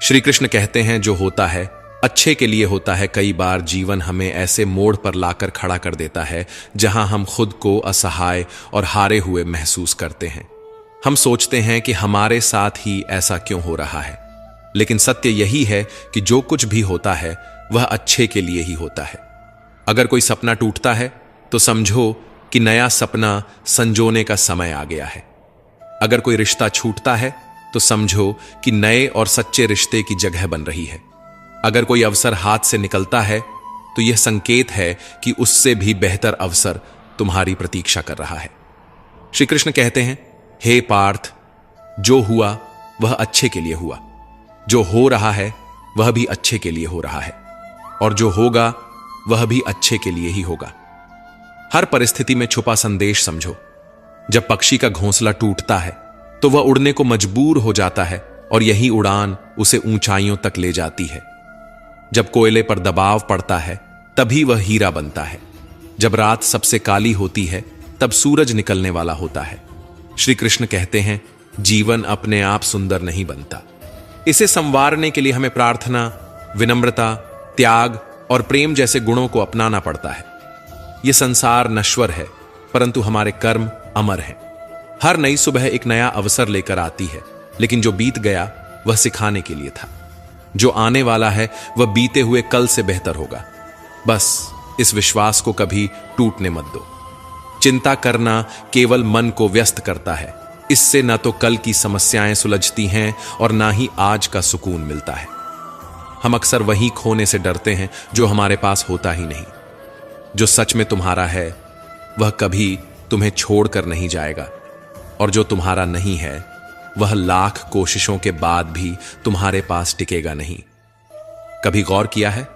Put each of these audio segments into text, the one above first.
श्री कृष्ण कहते हैं जो होता है अच्छे के लिए होता है। कई बार जीवन हमें ऐसे मोड़ पर लाकर खड़ा कर देता है जहां हम खुद को असहाय और हारे हुए महसूस करते हैं। हम सोचते हैं कि हमारे साथ ही ऐसा क्यों हो रहा है, लेकिन सत्य यही है कि जो कुछ भी होता है वह अच्छे के लिए ही होता है। अगर कोई सपना टूटता है तो समझो कि नया सपना संजोने का समय आ गया है। अगर कोई रिश्ता छूटता है तो समझो कि नए और सच्चे रिश्ते की जगह बन रही है। अगर कोई अवसर हाथ से निकलता है तो यह संकेत है कि उससे भी बेहतर अवसर तुम्हारी प्रतीक्षा कर रहा है। श्री कृष्ण कहते हैं, हे पार्थ, जो हुआ वह अच्छे के लिए हुआ, जो हो रहा है वह भी अच्छे के लिए हो रहा है, और जो होगा वह भी अच्छे के लिए ही होगा। हर परिस्थिति में छुपा संदेश समझो। जब पक्षी का घोंसला टूटता है तो वह उड़ने को मजबूर हो जाता है, और यही उड़ान उसे ऊंचाइयों तक ले जाती है। जब कोयले पर दबाव पड़ता है तभी वह हीरा बनता है। जब रात सबसे काली होती है तब सूरज निकलने वाला होता है। श्री कृष्ण कहते हैं, जीवन अपने आप सुंदर नहीं बनता, इसे संवारने के लिए हमें प्रार्थना, विनम्रता, त्याग और प्रेम जैसे गुणों को अपनाना पड़ता है। यह संसार नश्वर है, परंतु हमारे कर्म अमर हैं। हर नई सुबह एक नया अवसर लेकर आती है, लेकिन जो बीत गया वह सिखाने के लिए था। जो आने वाला है वह बीते हुए कल से बेहतर होगा। बस इस विश्वास को कभी टूटने मत दो। चिंता करना केवल मन को व्यस्त करता है। इससे न तो कल की समस्याएं सुलझती हैं और ना ही आज का सुकून मिलता है। हम अक्सर वही खोने से डरते हैं जो हमारे पास होता ही नहीं। जो सच में तुम्हारा है वह कभी तुम्हें छोड़कर नहीं जाएगा, और जो तुम्हारा नहीं है वह लाख कोशिशों के बाद भी तुम्हारे पास टिकेगा नहीं। कभी गौर किया है,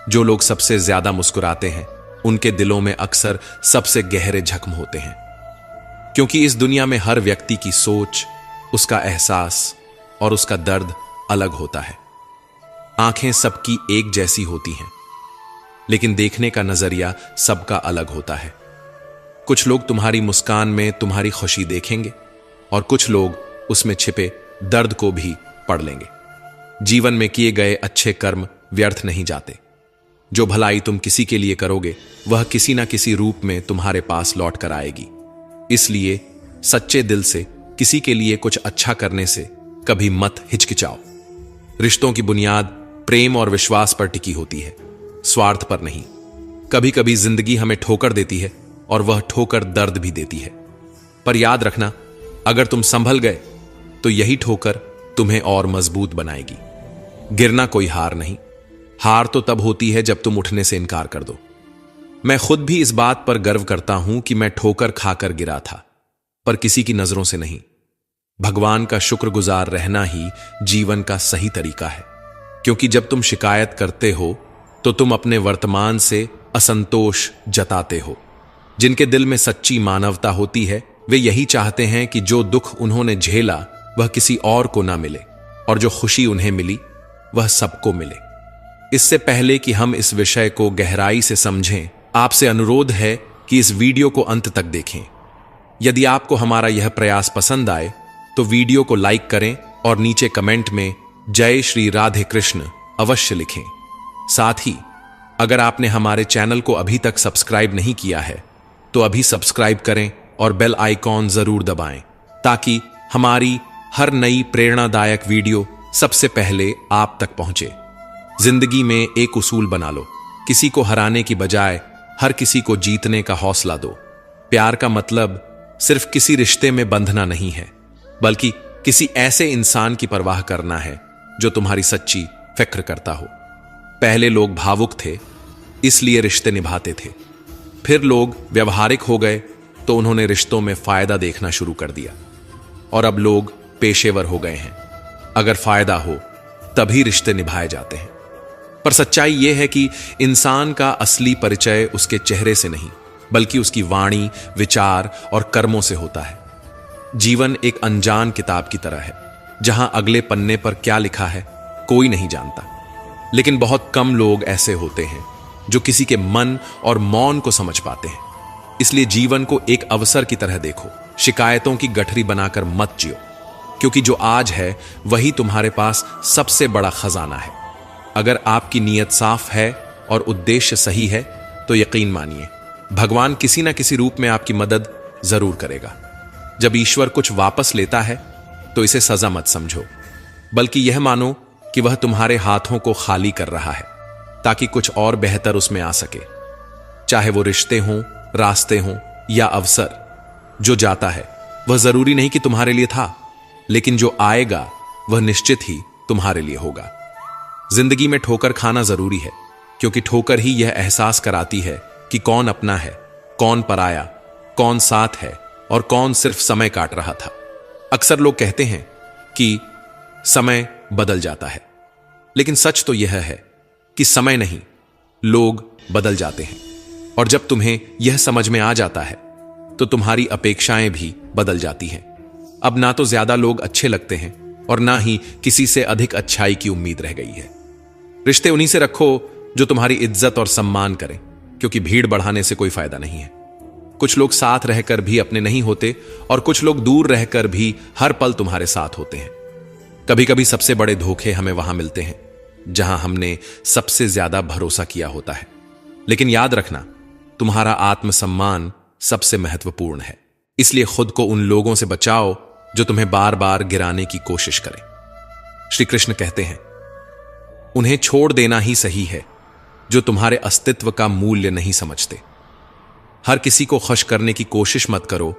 जो लोग सबसे ज्यादा मुस्कुराते हैं उनके दिलों में अक्सर सबसे गहरे जख्म होते हैं, क्योंकि इस दुनिया में हर व्यक्ति की सोच, उसका एहसास और उसका दर्द अलग होता है। आंखें सबकी एक जैसी होती हैं, लेकिन देखने का नजरिया सबका अलग होता है। कुछ लोग तुम्हारी मुस्कान में तुम्हारी खुशी देखेंगे, और कुछ लोग उसमें छिपे दर्द को भी पढ़ लेंगे। जीवन में किए गए अच्छे कर्म व्यर्थ नहीं जाते। जो भलाई तुम किसी के लिए करोगे वह किसी ना किसी रूप में तुम्हारे पास लौट कर आएगी। इसलिए सच्चे दिल से किसी के लिए कुछ अच्छा करने से कभी मत हिचकिचाओ। रिश्तों की बुनियाद प्रेम और विश्वास पर टिकी होती है, स्वार्थ पर नहीं। कभी कभी जिंदगी हमें ठोकर देती है, और वह ठोकर दर्द भी देती है, पर याद रखना, अगर तुम संभल गए तो यही ठोकर तुम्हें और मजबूत बनाएगी। गिरना कोई हार नहीं, हार तो तब होती है जब तुम उठने से इनकार कर दो। मैं खुद भी इस बात पर गर्व करता हूं कि मैं ठोकर खाकर गिरा था, पर किसी की नजरों से नहीं। भगवान का शुक्रगुजार रहना ही जीवन का सही तरीका है, क्योंकि जब तुम शिकायत करते हो तो तुम अपने वर्तमान से असंतोष जताते हो। जिनके दिल में सच्ची मानवता होती है वे यही चाहते हैं कि जो दुख उन्होंने झेला वह किसी और को ना मिले, और जो खुशी उन्हें मिली वह सबको मिले। इससे पहले कि हम इस विषय को गहराई से समझें, आपसे अनुरोध है कि इस वीडियो को अंत तक देखें। यदि आपको हमारा यह प्रयास पसंद आए तो वीडियो को लाइक करें और नीचे कमेंट में जय श्री राधे कृष्ण अवश्य लिखें। साथ ही अगर आपने हमारे चैनल को अभी तक सब्सक्राइब नहीं किया है तो अभी सब्सक्राइब करें और बेल आइकॉन जरूर दबाएं, ताकि हमारी हर नई प्रेरणादायक वीडियो सबसे पहले आप तक पहुंचे। जिंदगी में एक उसूल बना लो, किसी को हराने की बजाय हर किसी को जीतने का हौसला दो। प्यार का मतलब सिर्फ किसी रिश्ते में बंधना नहीं है, बल्कि किसी ऐसे इंसान की परवाह करना है जो तुम्हारी सच्ची फिक्र करता हो। पहले लोग भावुक थे, इसलिए रिश्ते निभाते थे। फिर लोग व्यवहारिक हो गए तो उन्होंने रिश्तों में फायदा देखना शुरू कर दिया, और अब लोग पेशेवर हो गए हैं। अगर फायदा हो तभी रिश्ते निभाए जाते हैं। पर सच्चाई यह है कि इंसान का असली परिचय उसके चेहरे से नहीं, बल्कि उसकी वाणी, विचार और कर्मों से होता है। जीवन एक अनजान किताब की तरह है, जहां अगले पन्ने पर क्या लिखा है कोई नहीं जानता, लेकिन बहुत कम लोग ऐसे होते हैं जो किसी के मन और मौन को समझ पाते हैं। इसलिए जीवन को एक अवसर की तरह देखो, शिकायतों की गठरी बनाकर मत जियो। क्योंकि जो आज है वही तुम्हारे पास सबसे बड़ा खजाना है। अगर आपकी नीयत साफ है और उद्देश्य सही है तो यकीन मानिए भगवान किसी ना किसी रूप में आपकी मदद जरूर करेगा। जब ईश्वर कुछ वापस लेता है तो इसे सजा मत समझो, बल्कि यह मानो कि वह तुम्हारे हाथों को खाली कर रहा है ताकि कुछ और बेहतर उसमें आ सके। चाहे वो रिश्ते हों, रास्ते हों या अवसर, जो जाता है वह जरूरी नहीं कि तुम्हारे लिए था, लेकिन जो आएगा वह निश्चित ही तुम्हारे लिए होगा। जिंदगी में ठोकर खाना जरूरी है, क्योंकि ठोकर ही यह एहसास कराती है कि कौन अपना है, कौन पराया, कौन साथ है और कौन सिर्फ समय काट रहा था। अक्सर लोग कहते हैं कि समय बदल जाता है, लेकिन सच तो यह है कि समय नहीं, लोग बदल जाते हैं। और जब तुम्हें यह समझ में आ जाता है तो तुम्हारी अपेक्षाएं भी बदल जाती हैं। अब ना तो ज्यादा लोग अच्छे लगते हैं और ना ही किसी से अधिक अच्छाई की उम्मीद रह गई है। रिश्ते उन्हीं से रखो जो तुम्हारी इज्जत और सम्मान करें, क्योंकि भीड़ बढ़ाने से कोई फायदा नहीं है। कुछ लोग साथ रहकर भी अपने नहीं होते और कुछ लोग दूर रहकर भी हर पल तुम्हारे साथ होते हैं। कभी कभी सबसे बड़े धोखे हमें वहां मिलते हैं जहां हमने सबसे ज्यादा भरोसा किया होता है। लेकिन याद रखना, तुम्हारा आत्मसम्मान सबसे महत्वपूर्ण है, इसलिए खुद को उन लोगों से बचाओ जो तुम्हें बार बार गिराने की कोशिश करें। श्री कृष्ण कहते हैं, उन्हें छोड़ देना ही सही है जो तुम्हारे अस्तित्व का मूल्य नहीं समझते। हर किसी को खुश करने की कोशिश मत करो,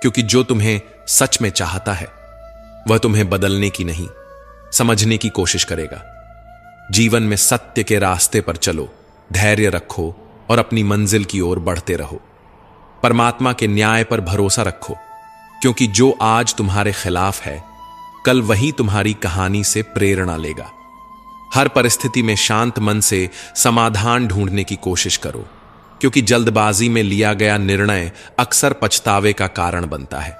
क्योंकि जो तुम्हें सच में चाहता है वह तुम्हें बदलने की नहीं, समझने की कोशिश करेगा। जीवन में सत्य के रास्ते पर चलो, धैर्य रखो और अपनी मंजिल की ओर बढ़ते रहो। परमात्मा के न्याय पर भरोसा रखो, क्योंकि जो आज तुम्हारे खिलाफ है कल वही तुम्हारी कहानी से प्रेरणा लेगा। हर परिस्थिति में शांत मन से समाधान ढूंढने की कोशिश करो, क्योंकि जल्दबाजी में लिया गया निर्णय अक्सर पछतावे का कारण बनता है।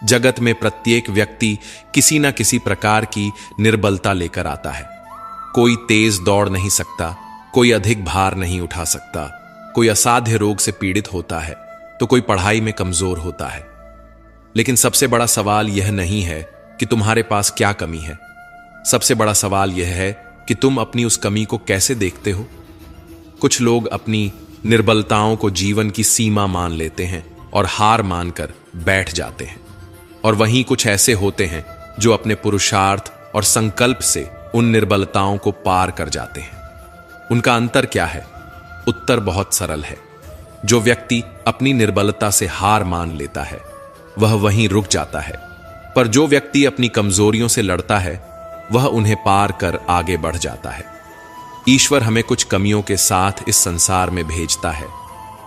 जगत में प्रत्येक व्यक्ति किसी न किसी प्रकार की निर्बलता लेकर आता है। कोई तेज दौड़ नहीं सकता, कोई अधिक भार नहीं उठा सकता, कोई असाध्य रोग से पीड़ित होता है तो कोई पढ़ाई में कमजोर होता है। लेकिन सबसे बड़ा सवाल यह नहीं है कि तुम्हारे पास क्या कमी है, सबसे बड़ा सवाल यह है कि तुम अपनी उस कमी को कैसे देखते हो। कुछ लोग अपनी निर्बलताओं को जीवन की सीमा मान लेते हैं और हार मानकर बैठ जाते हैं, और वहीं कुछ ऐसे होते हैं जो अपने पुरुषार्थ और संकल्प से उन निर्बलताओं को पार कर जाते हैं। उनका अंतर क्या है? उत्तर बहुत सरल है। जो व्यक्ति अपनी निर्बलता से हार मान लेता है वह वहीं रुक जाता है, पर जो व्यक्ति अपनी कमजोरियों से लड़ता है वह उन्हें पार कर आगे बढ़ जाता है। ईश्वर हमें कुछ कमियों के साथ इस संसार में भेजता है,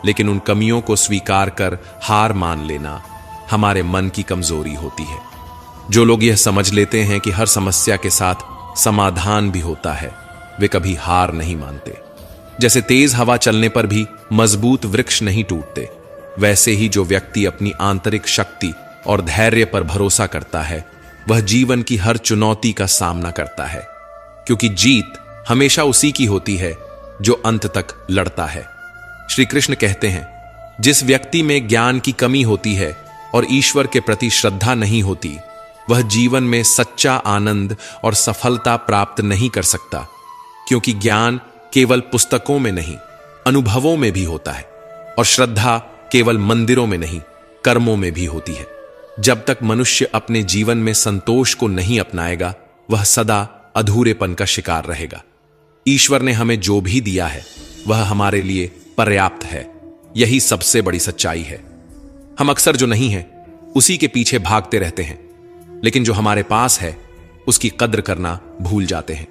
लेकिन उन कमियों को स्वीकार कर हार मान लेना हमारे मन की कमजोरी होती है। जो लोग यह समझ लेते हैं कि हर समस्या के साथ समाधान भी होता है, वे कभी हार नहीं मानते। जैसे तेज हवा चलने पर भी मजबूत वृक्ष नहीं टूटते, वैसे ही जो व्यक्ति अपनी आंतरिक शक्ति और धैर्य पर भरोसा करता है वह जीवन की हर चुनौती का सामना करता है, क्योंकि जीत हमेशा उसी की होती है जो अंत तक लड़ता है। श्री कृष्ण कहते हैं, जिस व्यक्ति में ज्ञान की कमी होती है और ईश्वर के प्रति श्रद्धा नहीं होती, वह जीवन में सच्चा आनंद और सफलता प्राप्त नहीं कर सकता, क्योंकि ज्ञान केवल पुस्तकों में नहीं, अनुभवों में भी होता है, और श्रद्धा केवल मंदिरों में नहीं, कर्मों में भी होती है। जब तक मनुष्य अपने जीवन में संतोष को नहीं अपनाएगा, वह सदा अधूरेपन का शिकार रहेगा। ईश्वर ने हमें जो भी दिया है वह हमारे लिए पर्याप्त है, यही सबसे बड़ी सच्चाई है। हम अक्सर जो नहीं है उसी के पीछे भागते रहते हैं, लेकिन जो हमारे पास है उसकी कद्र करना भूल जाते हैं।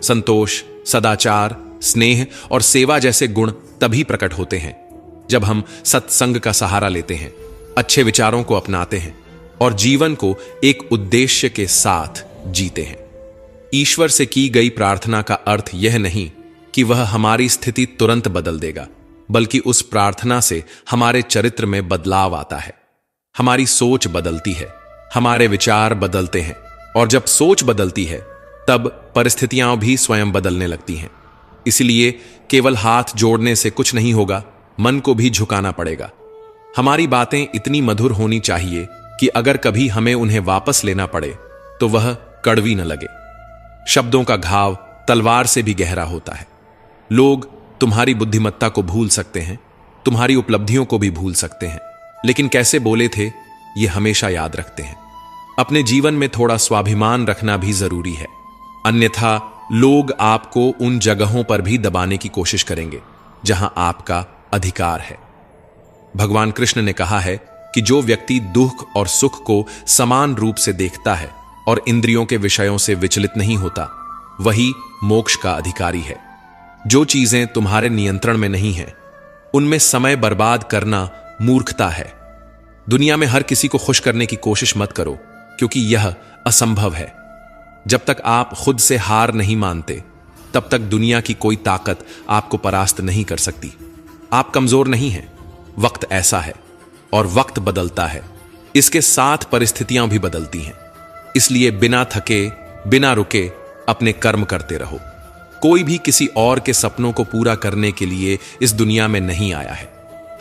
संतोष, सदाचार, स्नेह और सेवा जैसे गुण तभी प्रकट होते हैं जब हम सत्संग का सहारा लेते हैं, अच्छे विचारों को अपनाते हैं और जीवन को एक उद्देश्य के साथ जीते हैं। ईश्वर से की गई प्रार्थना का अर्थ यह नहीं कि वह हमारी स्थिति तुरंत बदल देगा, बल्कि उस प्रार्थना से हमारे चरित्र में बदलाव आता है। हमारी सोच बदलती है, हमारे विचार बदलते हैं, और जब सोच बदलती है तब परिस्थितियां भी स्वयं बदलने लगती हैं। इसलिए केवल हाथ जोड़ने से कुछ नहीं होगा, मन को भी झुकाना पड़ेगा। हमारी बातें इतनी मधुर होनी चाहिए कि अगर कभी हमें उन्हें वापस लेना पड़े तो वह कड़वी न लगे। शब्दों का घाव तलवार से भी गहरा होता है। लोग तुम्हारी बुद्धिमत्ता को भूल सकते हैं, तुम्हारी उपलब्धियों को भी भूल सकते हैं, लेकिन कैसे बोले थे यह हमेशा याद रखते हैं। अपने जीवन में थोड़ा स्वाभिमान रखना भी जरूरी है, अन्यथा लोग आपको उन जगहों पर भी दबाने की कोशिश करेंगे जहां आपका अधिकार है। भगवान कृष्ण ने कहा है कि जो व्यक्ति दुख और सुख को समान रूप से देखता है और इंद्रियों के विषयों से विचलित नहीं होता, वही मोक्ष का अधिकारी है। जो चीजें तुम्हारे नियंत्रण में नहीं हैं, उनमें समय बर्बाद करना मूर्खता है। दुनिया में हर किसी को खुश करने की कोशिश मत करो, क्योंकि यह असंभव है। जब तक आप खुद से हार नहीं मानते, तब तक दुनिया की कोई ताकत आपको परास्त नहीं कर सकती। आप कमजोर नहीं हैं, वक्त ऐसा है और वक्त बदलता है, इसके साथ परिस्थितियां भी बदलती हैं। इसलिए बिना थके, बिना रुके अपने कर्म करते रहो। कोई भी किसी और के सपनों को पूरा करने के लिए इस दुनिया में नहीं आया है।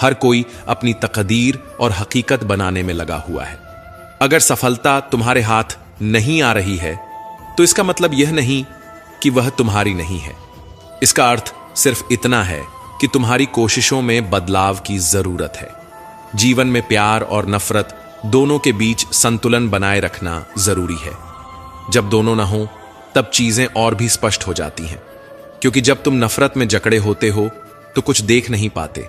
हर कोई अपनी तकदीर और हकीकत बनाने में लगा हुआ है। अगर सफलता तुम्हारे हाथ नहीं आ रही है, तो इसका मतलब यह नहीं कि वह तुम्हारी नहीं है। इसका अर्थ सिर्फ इतना है कि तुम्हारी कोशिशों में बदलाव की जरूरत है। जीवन में प्यार और नफरत दोनों के बीच संतुलन बनाए रखना जरूरी है। जब दोनों ना हो, तब चीजें और भी स्पष्ट हो जाती हैं, क्योंकि जब तुम नफरत में जकड़े होते हो तो कुछ देख नहीं पाते,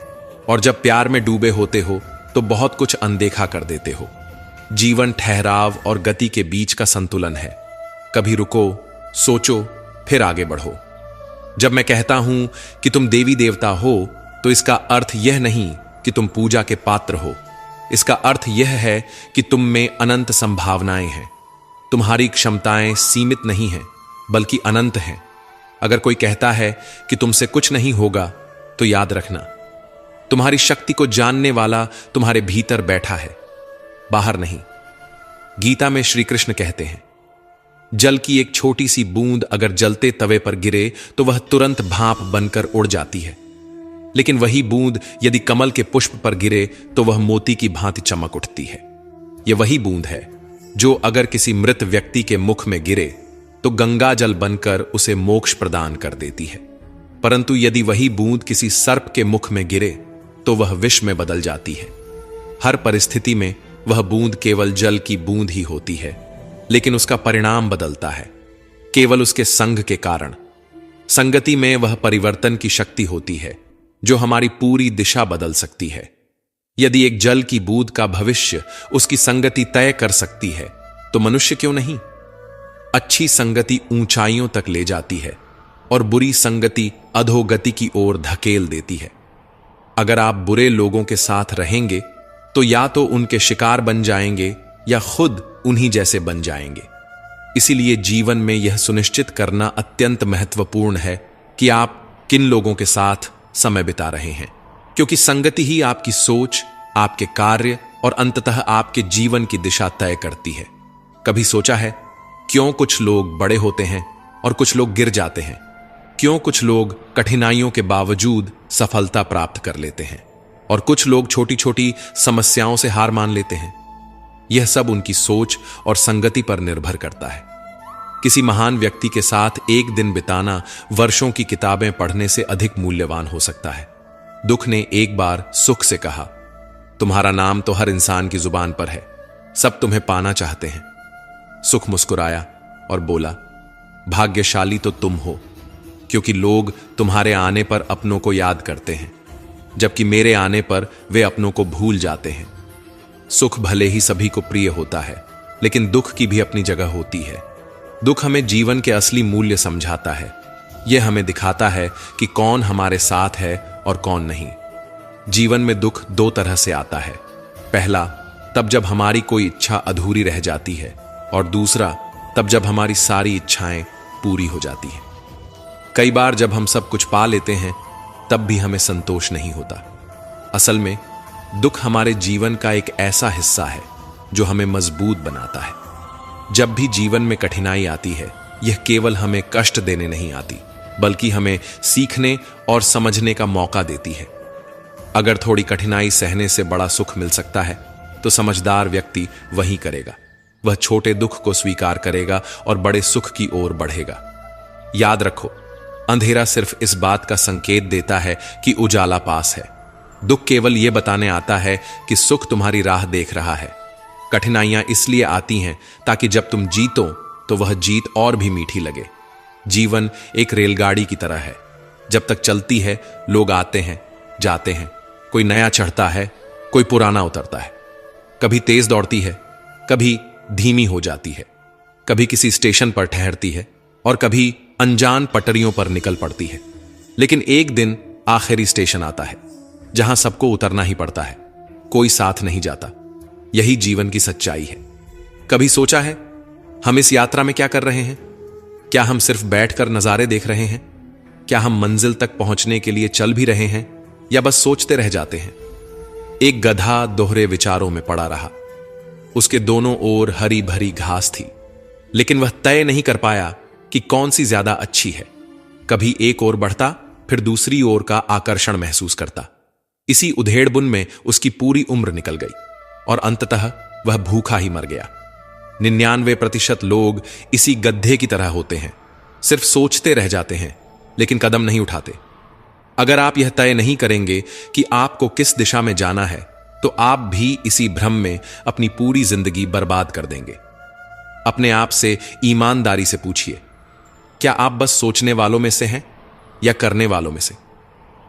और जब प्यार में डूबे होते हो तो बहुत कुछ अनदेखा कर देते हो। जीवन ठहराव और गति के बीच का संतुलन है। कभी रुको, सोचो, फिर आगे बढ़ो। जब मैं कहता हूं कि तुम देवी देवता हो, तो इसका अर्थ यह नहीं कि तुम पूजा के पात्र हो। इसका अर्थ यह है कि तुम में अनंत संभावनाएं हैं। तुम्हारी क्षमताएं सीमित नहीं हैं, बल्कि अनंत हैं। अगर कोई कहता है कि तुमसे कुछ नहीं होगा, तो याद रखना, तुम्हारी शक्ति को जानने वाला तुम्हारे भीतर बैठा है, बाहर नहीं। गीता में श्री कृष्ण कहते हैं, जल की एक छोटी सी बूंद अगर जलते तवे पर गिरे तो वह तुरंत भाप बनकर उड़ जाती है, लेकिन वही बूंद यदि कमल के पुष्प पर गिरे तो वह मोती की भांति चमक उठती है। यह वही बूंद है जो अगर किसी मृत व्यक्ति के मुख में गिरे तो गंगा जल बनकर उसे मोक्ष प्रदान कर देती है, परंतु यदि वही बूंद किसी सर्प के मुख में गिरे तो वह विष में बदल जाती है। हर परिस्थिति में वह बूंद केवल जल की बूंद ही होती है, लेकिन उसका परिणाम बदलता है केवल उसके संग के कारण। संगति में वह परिवर्तन की शक्ति होती है जो हमारी पूरी दिशा बदल सकती है। यदि एक जल की बूंद का भविष्य उसकी संगति तय कर सकती है, तो मनुष्य क्यों नहीं? अच्छी संगति ऊंचाइयों तक ले जाती है और बुरी संगति अधोगति की ओर धकेल देती है। अगर आप बुरे लोगों के साथ रहेंगे तो या तो उनके शिकार बन जाएंगे या खुद उन्हीं जैसे बन जाएंगे। इसीलिए जीवन में यह सुनिश्चित करना अत्यंत महत्वपूर्ण है कि आप किन लोगों के साथ समय बिता रहे हैं, क्योंकि संगति ही आपकी सोच, आपके कार्य और अंततः आपके जीवन की दिशा तय करती है। कभी सोचा है क्यों कुछ लोग बड़े होते हैं और कुछ लोग गिर जाते हैं? क्यों कुछ लोग कठिनाइयों के बावजूद सफलता प्राप्त कर लेते हैं और कुछ लोग छोटी छोटी समस्याओं से हार मान लेते हैं? यह सब उनकी सोच और संगति पर निर्भर करता है। किसी महान व्यक्ति के साथ एक दिन बिताना वर्षों की किताबें पढ़ने से अधिक मूल्यवान हो सकता है। दुख ने एक बार सुख से कहा, तुम्हारा नाम तो हर इंसान की जुबान पर है, सब तुम्हें पाना चाहते हैं। सुख मुस्कुराया और बोला, भाग्यशाली तो तुम हो, क्योंकि लोग तुम्हारे आने पर अपनों को याद करते हैं, जबकि मेरे आने पर वे अपनों को भूल जाते हैं। सुख भले ही सभी को प्रिय होता है, लेकिन दुख की भी अपनी जगह होती है। दुख हमें जीवन के असली मूल्य समझाता है। यह हमें दिखाता है कि कौन हमारे साथ है और कौन नहीं। जीवन में दुख दो तरह से आता है। पहला, तब जब हमारी कोई इच्छा अधूरी रह जाती है, और दूसरा, तब जब हमारी सारी इच्छाएं पूरी हो जाती हैं। कई बार जब हम सब कुछ पा लेते हैं, तब भी हमें संतोष नहीं होता। असल में दुख हमारे जीवन का एक ऐसा हिस्सा है जो हमें मजबूत बनाता है। जब भी जीवन में कठिनाई आती है, यह केवल हमें कष्ट देने नहीं आती, बल्कि हमें सीखने और समझने का मौका देती है। अगर थोड़ी कठिनाई सहने से बड़ा सुख मिल सकता है, तो समझदार व्यक्ति वही करेगा। वह छोटे दुख को स्वीकार करेगा और बड़े सुख की ओर बढ़ेगा। याद रखो, अंधेरा सिर्फ इस बात का संकेत देता है कि उजाला पास है। दुख केवल यह बताने आता है कि सुख तुम्हारी राह देख रहा है। कठिनाइयां इसलिए आती हैं ताकि जब तुम जीतो तो वह जीत और भी मीठी लगे। जीवन एक रेलगाड़ी की तरह है। जब तक चलती है, लोग आते हैं, जाते हैं, कोई नया चढ़ता है, कोई पुराना उतरता है। कभी तेज दौड़ती है, कभी धीमी हो जाती है, कभी किसी स्टेशन पर ठहरती है और कभी अनजान पटरियों पर निकल पड़ती है। लेकिन एक दिन आखिरी स्टेशन आता है जहां सबको उतरना ही पड़ता है, कोई साथ नहीं जाता। यही जीवन की सच्चाई है। कभी सोचा है हम इस यात्रा में क्या कर रहे हैं? क्या हम सिर्फ बैठकर नजारे देख रहे हैं? क्या हम मंजिल तक पहुंचने के लिए चल भी रहे हैं या बस सोचते रह जाते हैं? एक गधा दोहरे विचारों में पड़ा रहा। उसके दोनों ओर हरी भरी घास थी, लेकिन वह तय नहीं कर पाया कि कौन सी ज्यादा अच्छी है। कभी एक ओर बढ़ता, फिर दूसरी ओर का आकर्षण महसूस करता। इसी उधेड़बुन में उसकी पूरी उम्र निकल गई और अंततः वह भूखा ही मर गया। 99% लोग इसी गड्ढे की तरह होते हैं, सिर्फ सोचते रह जाते हैं लेकिन कदम नहीं उठाते। अगर आप यह तय नहीं करेंगे कि आपको किस दिशा में जाना है, तो आप भी इसी भ्रम में अपनी पूरी जिंदगी बर्बाद कर देंगे। अपने आप से ईमानदारी से पूछिए, क्या आप बस सोचने वालों में से हैं या करने वालों में से?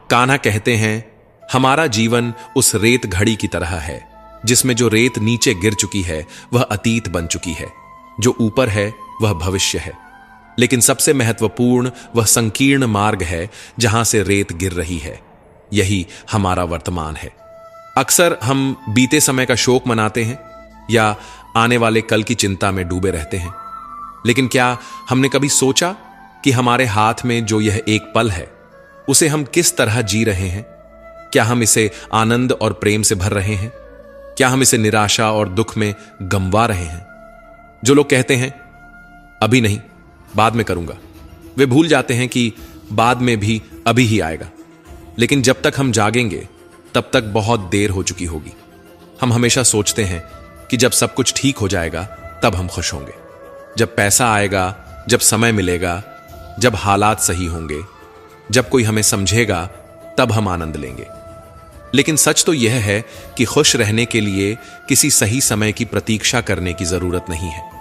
कान्हा कहते हैं, हमारा जीवन उस रेत घड़ी की तरह है जिसमें जो रेत नीचे गिर चुकी है वह अतीत बन चुकी है, जो ऊपर है वह भविष्य है। लेकिन सबसे महत्वपूर्ण वह संकीर्ण मार्ग है जहां से रेत गिर रही है। यही हमारा वर्तमान है। अक्सर हम बीते समय का शोक मनाते हैं या आने वाले कल की चिंता में डूबे रहते हैं। लेकिन क्या हमने कभी सोचा कि हमारे हाथ में जो यह एक पल है, उसे हम किस तरह जी रहे हैं? क्या हम इसे आनंद और प्रेम से भर रहे हैं? क्या हम इसे निराशा और दुख में गंवा रहे हैं? जो लोग कहते हैं अभी नहीं, बाद में करूंगा, वे भूल जाते हैं कि बाद में भी अभी ही आएगा। लेकिन जब तक हम जागेंगे तब तक बहुत देर हो चुकी होगी। हम हमेशा सोचते हैं कि जब सब कुछ ठीक हो जाएगा तब हम खुश होंगे, जब पैसा आएगा, जब समय मिलेगा, जब हालात सही होंगे, जब कोई हमें समझेगा, तब हम आनंद लेंगे। लेकिन सच तो यह है कि खुश रहने के लिए किसी सही समय की प्रतीक्षा करने की जरूरत नहीं है।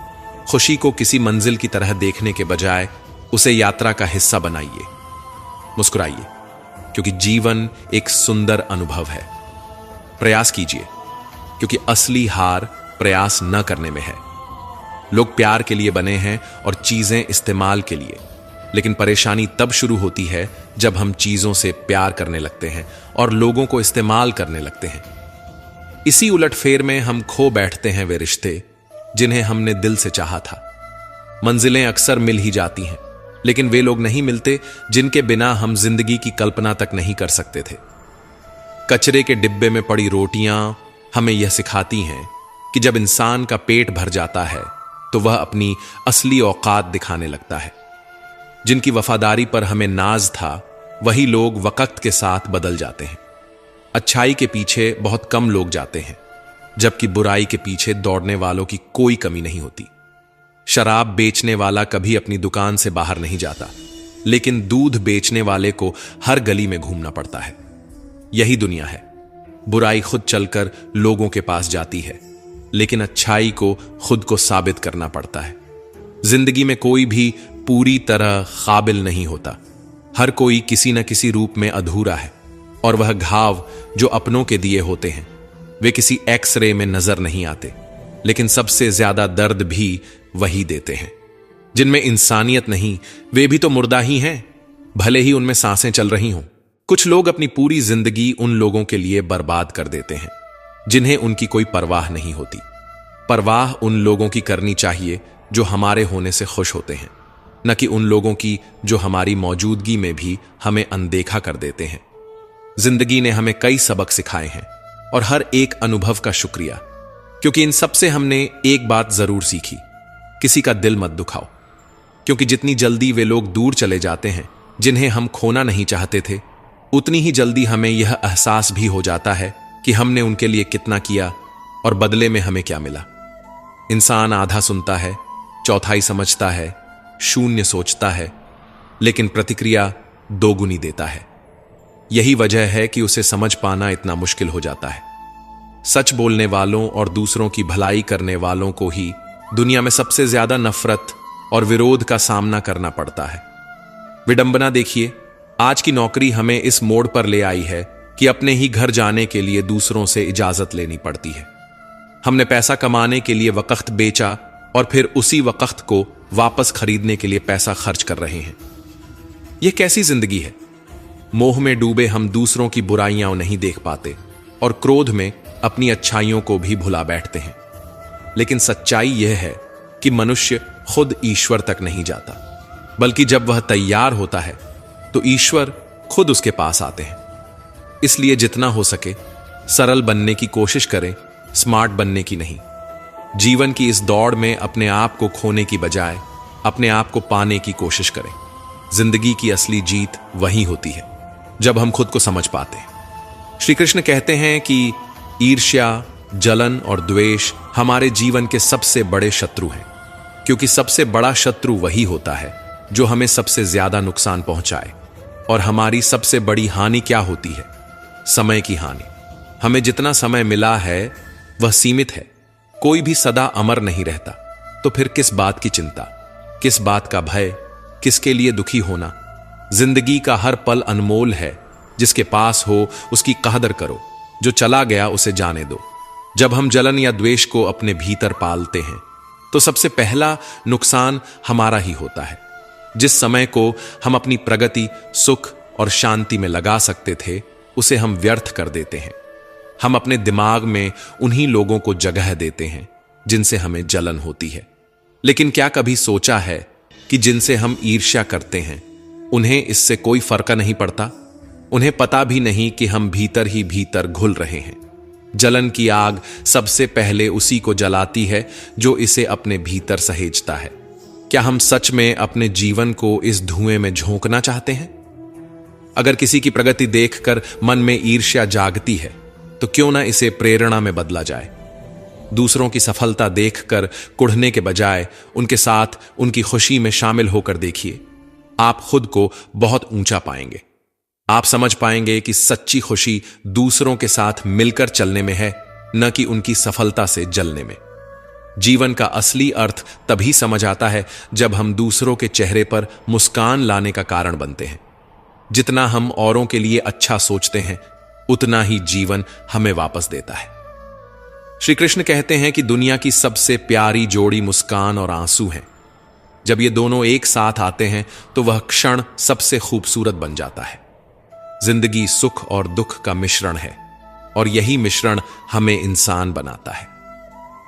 खुशी को किसी मंजिल की तरह देखने के बजाय उसे यात्रा का हिस्सा बनाइए। मुस्कुराइए, क्योंकि जीवन एक सुंदर अनुभव है। प्रयास कीजिए, क्योंकि असली हार प्रयास न करने में है। लोग प्यार के लिए बने हैं और चीजें इस्तेमाल के लिए, लेकिन परेशानी तब शुरू होती है जब हम चीजों से प्यार करने लगते हैं और लोगों को इस्तेमाल करने लगते हैं। इसी उलटफेर में हम खो बैठते हैं वे रिश्ते जिन्हें हमने दिल से चाहा था। मंजिलें अक्सर मिल ही जाती हैं, लेकिन वे लोग नहीं मिलते जिनके बिना हम जिंदगी की कल्पना तक नहीं कर सकते थे। कचरे के डिब्बे में पड़ी रोटियां हमें यह सिखाती हैं कि जब इंसान का पेट भर जाता है तो वह अपनी असली औकात दिखाने लगता है। जिनकी वफादारी पर हमें नाज था, वही लोग वक्त के साथ बदल जाते हैं। अच्छाई के पीछे बहुत कम लोग जाते हैं, जबकि बुराई के पीछे दौड़ने वालों की कोई कमी नहीं होती। शराब बेचने वाला कभी अपनी दुकान से बाहर नहीं जाता, लेकिन दूध बेचने वाले को हर गली में घूमना पड़ता है। यही दुनिया है। बुराई खुद चलकर लोगों के पास जाती है, लेकिन अच्छाई को खुद को साबित करना पड़ता है। जिंदगी में कोई भी पूरी तरह काबिल नहीं होता। हर कोई किसी न किसी रूप में अधूरा है, और वह घाव जो अपनों के दिए होते हैं वे किसी एक्सरे में नजर नहीं आते, लेकिन सबसे ज्यादा दर्द भी वही देते हैं। जिनमें इंसानियत नहीं, वे भी तो मुर्दा ही हैं, भले ही उनमें सांसें चल रही हों। कुछ लोग अपनी पूरी जिंदगी उन लोगों के लिए बर्बाद कर देते हैं जिन्हें उनकी कोई परवाह नहीं होती। परवाह उन लोगों की करनी चाहिए जो हमारे होने से खुश होते हैं, न कि उन लोगों की जो हमारी मौजूदगी में भी हमें अनदेखा कर देते हैं। जिंदगी ने हमें कई सबक सिखाए हैं, और हर एक अनुभव का शुक्रिया, क्योंकि इन सब से हमने एक बात जरूर सीखी, किसी का दिल मत दुखाओ। क्योंकि जितनी जल्दी वे लोग दूर चले जाते हैं जिन्हें हम खोना नहीं चाहते थे, उतनी ही जल्दी हमें यह एहसास भी हो जाता है कि हमने उनके लिए कितना किया और बदले में हमें क्या मिला? इंसान आधा सुनता है, चौथाई समझता है, शून्य सोचता है, लेकिन प्रतिक्रिया दोगुनी देता है। यही वजह है कि उसे समझ पाना इतना मुश्किल हो जाता है। सच बोलने वालों और दूसरों की भलाई करने वालों को ही दुनिया में सबसे ज्यादा नफरत और विरोध का सामना करना पड़ता है। विडंबना देखिए, आज की नौकरी हमें इस मोड़ पर ले आई है कि अपने ही घर जाने के लिए दूसरों से इजाजत लेनी पड़ती है। हमने पैसा कमाने के लिए वक्त बेचा और फिर उसी वक्त को वापस खरीदने के लिए पैसा खर्च कर रहे हैं। यह कैसी जिंदगी है? मोह में डूबे हम दूसरों की बुराइयां नहीं देख पाते और क्रोध में अपनी अच्छाइयों को भी भुला बैठते हैं। लेकिन सच्चाई यह है कि मनुष्य खुद ईश्वर तक नहीं जाता, बल्कि जब वह तैयार होता है तो ईश्वर खुद उसके पास आते हैं। इसलिए जितना हो सके सरल बनने की कोशिश करें, स्मार्ट बनने की नहीं। जीवन की इस दौड़ में अपने आप को खोने की बजाय अपने आप को पाने की कोशिश करें। जिंदगी की असली जीत वही होती है जब हम खुद को समझ पाते हैं। श्री कृष्ण कहते हैं कि ईर्ष्या, जलन और द्वेष हमारे जीवन के सबसे बड़े शत्रु हैं, क्योंकि सबसे बड़ा शत्रु वही होता है जो हमें सबसे ज्यादा नुकसान पहुंचाए। और हमारी सबसे बड़ी हानि क्या होती है? समय की हानि। हमें जितना समय मिला है वह सीमित है। कोई भी सदा अमर नहीं रहता, तो फिर किस बात की चिंता, किस बात का भय, किसके लिए दुखी होना? जिंदगी का हर पल अनमोल है। जिसके पास हो उसकी कदर करो, जो चला गया उसे जाने दो। जब हम जलन या द्वेष को अपने भीतर पालते हैं तो सबसे पहला नुकसान हमारा ही होता है। जिस समय को हम अपनी प्रगति, सुख और शांति में लगा सकते थे, उसे हम व्यर्थ कर देते हैं। हम अपने दिमाग में उन्हीं लोगों को जगह देते हैं जिनसे हमें जलन होती है। लेकिन क्या कभी सोचा है कि जिनसे हम ईर्ष्या करते हैं उन्हें इससे कोई फर्क नहीं पड़ता? उन्हें पता भी नहीं कि हम भीतर ही भीतर घुल रहे हैं। जलन की आग सबसे पहले उसी को जलाती है जो इसे अपने भीतर सहेजता है। क्या हम सच में अपने जीवन को इस धुएं में झोंकना चाहते हैं? अगर किसी की प्रगति देखकर मन में ईर्ष्या जागती है तो क्यों ना इसे प्रेरणा में बदला जाए। दूसरों की सफलता देखकर कुढ़ने के बजाय उनके साथ उनकी खुशी में शामिल होकर देखिए। आप खुद को बहुत ऊंचा पाएंगे। आप समझ पाएंगे कि सच्ची खुशी दूसरों के साथ मिलकर चलने में है, न कि उनकी सफलता से जलने में। जीवन का असली अर्थ तभी समझ आता है जब हम दूसरों के चेहरे पर मुस्कान लाने का कारण बनते हैं। जितना हम औरों के लिए अच्छा सोचते हैं, उतना ही जीवन हमें वापस देता है। श्री कृष्ण कहते हैं कि दुनिया की सबसे प्यारी जोड़ी मुस्कान और आंसू हैं। जब ये दोनों एक साथ आते हैं तो वह क्षण सबसे खूबसूरत बन जाता है। जिंदगी सुख और दुख का मिश्रण है और यही मिश्रण हमें इंसान बनाता है।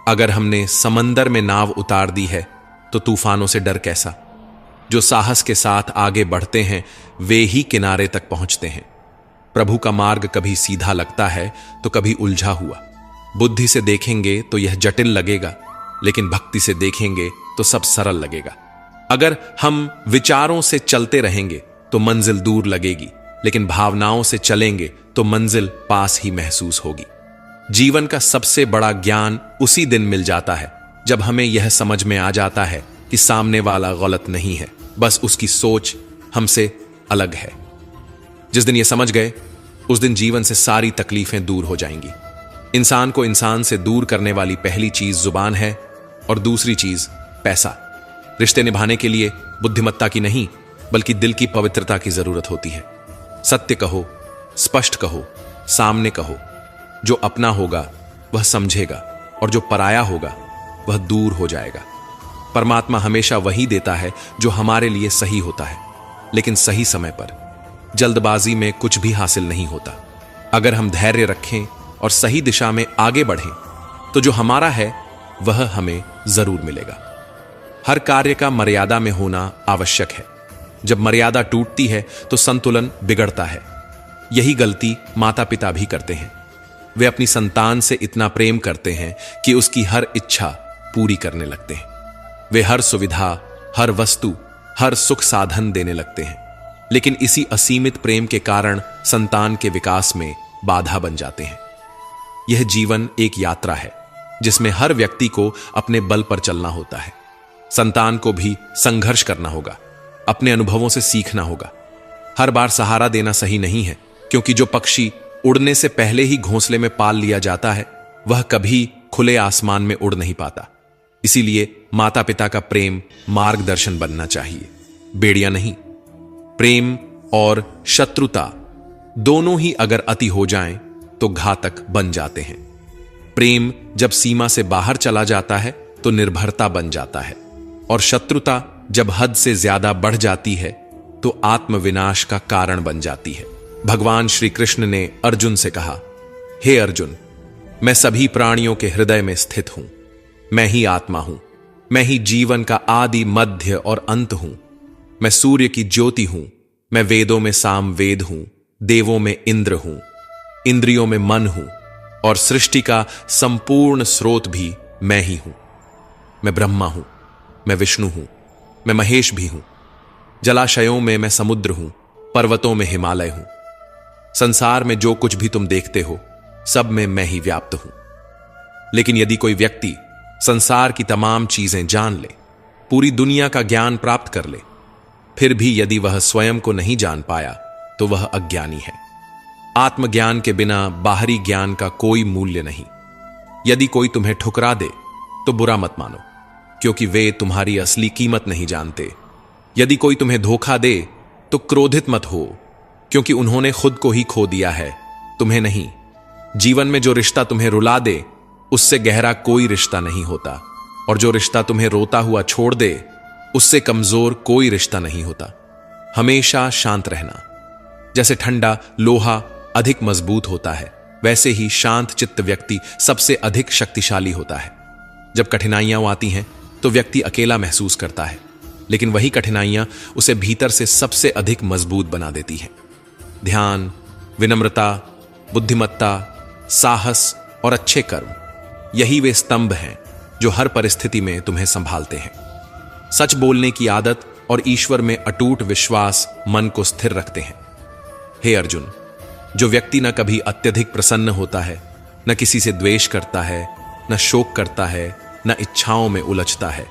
अगर हमने समंदर में नाव उतार दी है तो तूफानों से डर कैसा? जो साहस के साथ आगे बढ़ते हैं वे ही किनारे तक पहुंचते हैं। प्रभु का मार्ग कभी सीधा लगता है तो कभी उलझा हुआ। बुद्धि से देखेंगे तो यह जटिल लगेगा, लेकिन भक्ति से देखेंगे तो सब सरल लगेगा। अगर हम विचारों से चलते रहेंगे तो मंजिल दूर लगेगी, लेकिन भावनाओं से चलेंगे तो मंजिल पास ही महसूस होगी। जीवन का सबसे बड़ा ज्ञान उसी दिन मिल जाता है जब हमें यह समझ में आ जाता है कि सामने वाला गलत नहीं है, बस उसकी सोच हमसे अलग है। जिस दिन यह समझ गए उस दिन जीवन से सारी तकलीफें दूर हो जाएंगी। इंसान को इंसान से दूर करने वाली पहली चीज जुबान है और दूसरी चीज पैसा। रिश्ते निभाने के लिए बुद्धिमत्ता की नहीं बल्कि दिल की पवित्रता की जरूरत होती है। सत्य कहो, स्पष्ट कहो, सामने कहो। जो अपना होगा वह समझेगा और जो पराया होगा वह दूर हो जाएगा। परमात्मा हमेशा वही देता है जो हमारे लिए सही होता है, लेकिन सही समय पर। जल्दबाजी में कुछ भी हासिल नहीं होता। अगर हम धैर्य रखें और सही दिशा में आगे बढ़ें तो जो हमारा है वह हमें जरूर मिलेगा। हर कार्य का मर्यादा में होना आवश्यक है। जब मर्यादा टूटती है तो संतुलन बिगड़ता है। यही गलती माता पिता भी करते हैं। वे अपनी संतान से इतना प्रेम करते हैं कि उसकी हर इच्छा पूरी करने लगते हैं। वे हर सुविधा, हर वस्तु, हर सुख साधन देने लगते हैं, लेकिन इसी असीमित प्रेम के कारण संतान के विकास में बाधा बन जाते हैं। यह जीवन एक यात्रा है जिसमें हर व्यक्ति को अपने बल पर चलना होता है। संतान को भी संघर्ष करना होगा, अपने अनुभवों से सीखना होगा। हर बार सहारा देना सही नहीं है, क्योंकि जो पक्षी उड़ने से पहले ही घोंसले में पाल लिया जाता है वह कभी खुले आसमान में उड़ नहीं पाता। इसीलिए माता पिता का प्रेम मार्गदर्शन बनना चाहिए, बेड़िया नहीं। प्रेम और शत्रुता दोनों ही अगर अति हो जाएं तो घातक बन जाते हैं। प्रेम जब सीमा से बाहर चला जाता है तो निर्भरता बन जाता है, और शत्रुता जब हद से ज्यादा बढ़ जाती है तो आत्मविनाश का कारण बन जाती है। भगवान श्री कृष्ण ने अर्जुन से कहा, हे अर्जुन, मैं सभी प्राणियों के हृदय में स्थित हूं। मैं ही आत्मा हूं, मैं ही जीवन का आदि मध्य और अंत हूं। मैं सूर्य की ज्योति हूं, मैं वेदों में साम वेद हूं, देवों में इंद्र हूं, इंद्रियों में मन हूं, और सृष्टि का संपूर्ण स्रोत भी मैं ही हूं। मैं ब्रह्मा हूं, मैं विष्णु हूं, मैं महेश भी हूं। जलाशयों में मैं समुद्र हूं, पर्वतों में हिमालय हूं। संसार में जो कुछ भी तुम देखते हो सब में मैं ही व्याप्त हूं। लेकिन यदि कोई व्यक्ति संसार की तमाम चीजें जान ले, पूरी दुनिया का ज्ञान प्राप्त कर ले, फिर भी यदि वह स्वयं को नहीं जान पाया तो वह अज्ञानी है। आत्मज्ञान के बिना बाहरी ज्ञान का कोई मूल्य नहीं। यदि कोई तुम्हें ठुकरा दे तो बुरा मत मानो, क्योंकि वे तुम्हारी असली कीमत नहीं जानते। यदि कोई तुम्हें धोखा दे तो क्रोधित मत हो, क्योंकि उन्होंने खुद को ही खो दिया है, तुम्हें नहीं। जीवन में जो रिश्ता तुम्हें रुला दे उससे गहरा कोई रिश्ता नहीं होता, और जो रिश्ता तुम्हें रोता हुआ छोड़ दे उससे कमजोर कोई रिश्ता नहीं होता। हमेशा शांत रहना। जैसे ठंडा लोहा अधिक मजबूत होता है, वैसे ही शांत चित्त व्यक्ति सबसे अधिक शक्तिशाली होता है। जब कठिनाइयां आती हैं तो व्यक्ति अकेला महसूस करता है, लेकिन वही कठिनाइयां उसे भीतर से सबसे अधिक मजबूत बना देती हैं। ध्यान, विनम्रता, बुद्धिमत्ता, साहस और अच्छे कर्म, यही वे स्तंभ हैं जो हर परिस्थिति में तुम्हें संभालते हैं। सच बोलने की आदत और ईश्वर में अटूट विश्वास मन को स्थिर रखते हैं। हे अर्जुन, जो व्यक्ति न कभी अत्यधिक प्रसन्न होता है, न किसी से द्वेष करता है, न शोक करता है, न इच्छाओं में उलझता है,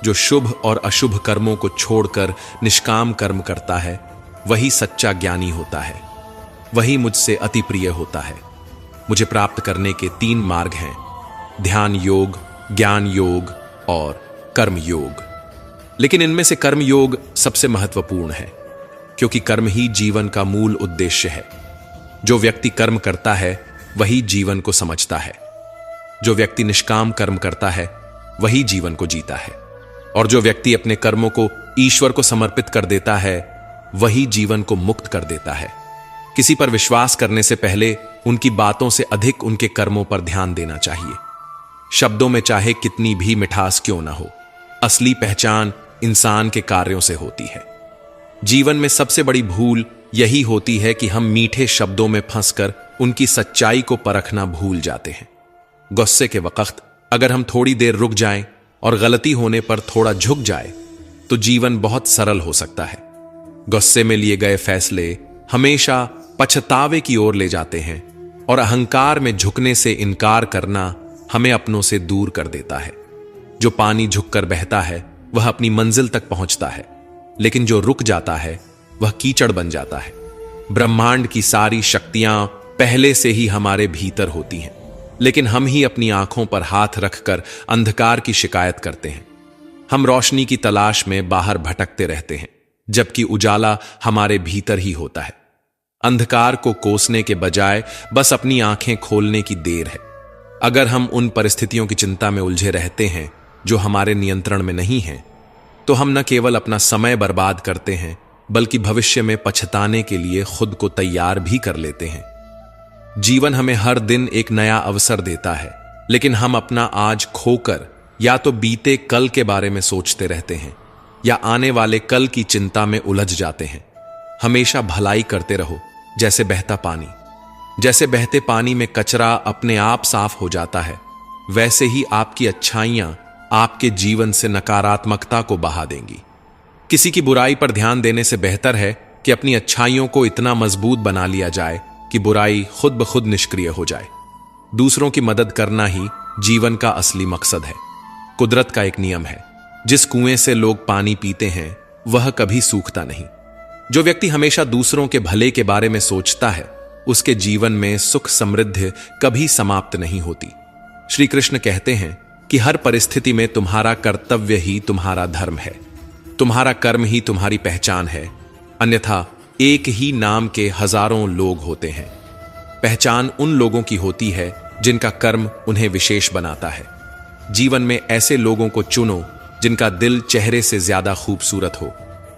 जो शुभ और अशुभ कर्मों को छोड़कर निष्काम कर्म करता है, वही सच्चा ज्ञानी होता है। वही मुझसे अति प्रिय होता है। मुझे प्राप्त करने के 3 मार्ग हैं: ध्यान योग, ज्ञान योग और कर्म योग। लेकिन इनमें से कर्म योग सबसे महत्वपूर्ण है, क्योंकि कर्म ही जीवन का मूल उद्देश्य है। जो व्यक्ति कर्म करता है वही जीवन को समझता है। जो व्यक्ति निष्काम कर्म करता है वही जीवन को जीता है, और जो व्यक्ति अपने कर्मों को ईश्वर को समर्पित कर देता है वही जीवन को मुक्त कर देता है। किसी पर विश्वास करने से पहले उनकी बातों से अधिक उनके कर्मों पर ध्यान देना चाहिए। शब्दों में चाहे कितनी भी मिठास क्यों ना हो, असली पहचान इंसान के कार्यों से होती है। जीवन में सबसे बड़ी भूल यही होती है कि हम मीठे शब्दों में फंसकर उनकी सच्चाई को परखना भूल जाते हैं। गुस्से के वक्त अगर हम थोड़ी देर रुक जाएं और गलती होने पर थोड़ा झुक जाए तो जीवन बहुत सरल हो सकता है। गुस्से में लिए गए फैसले हमेशा पछतावे की ओर ले जाते हैं, और अहंकार में झुकने से इनकार करना हमें अपनों से दूर कर देता है। जो पानी झुककर बहता है वह अपनी मंजिल तक पहुंचता है, लेकिन जो रुक जाता है वह कीचड़ बन जाता है। ब्रह्मांड की सारी शक्तियां पहले से ही हमारे भीतर होती हैं, लेकिन हम ही अपनी आंखों पर हाथ रखकर अंधकार की शिकायत करते हैं। हम रोशनी की तलाश में बाहर भटकते रहते हैं, जबकि उजाला हमारे भीतर ही होता है। अंधकार को कोसने के बजाय बस अपनी आंखें खोलने की देर है। अगर हम उन परिस्थितियों की चिंता में उलझे रहते हैं जो हमारे नियंत्रण में नहीं हैं, तो हम न केवल अपना समय बर्बाद करते हैं, बल्कि भविष्य में पछताने के लिए खुद को तैयार भी कर लेते हैं। जीवन हमें हर दिन एक नया अवसर देता है, लेकिन हम अपना आज खोकर या तो बीते कल के बारे में सोचते रहते हैं या आने वाले कल की चिंता में उलझ जाते हैं। हमेशा भलाई करते रहो, जैसे बहता पानी। जैसे बहते पानी में कचरा अपने आप साफ हो जाता है, वैसे ही आपकी अच्छाइयां आपके जीवन से नकारात्मकता को बहा देंगी। किसी की बुराई पर ध्यान देने से बेहतर है कि अपनी अच्छाइयों को इतना मजबूत बना लिया जाए कि बुराई खुद ब खुद निष्क्रिय हो जाए। दूसरों की मदद करना ही जीवन का असली मकसद है। कुदरत का एक नियम है, जिस कुएं से लोग पानी पीते हैं वह कभी सूखता नहीं। जो व्यक्ति हमेशा दूसरों के भले के बारे में सोचता है, उसके जीवन में सुख समृद्धि कभी समाप्त नहीं होती। श्री कृष्ण कहते हैं कि हर परिस्थिति में तुम्हारा कर्तव्य ही तुम्हारा धर्म है, तुम्हारा कर्म ही तुम्हारी पहचान है, अन्यथा एक ही नाम के हजारों लोग होते हैं। पहचान उन लोगों की होती है जिनका कर्म उन्हें विशेष बनाता है। जीवन में ऐसे लोगों को चुनो जिनका दिल चेहरे से ज्यादा खूबसूरत हो,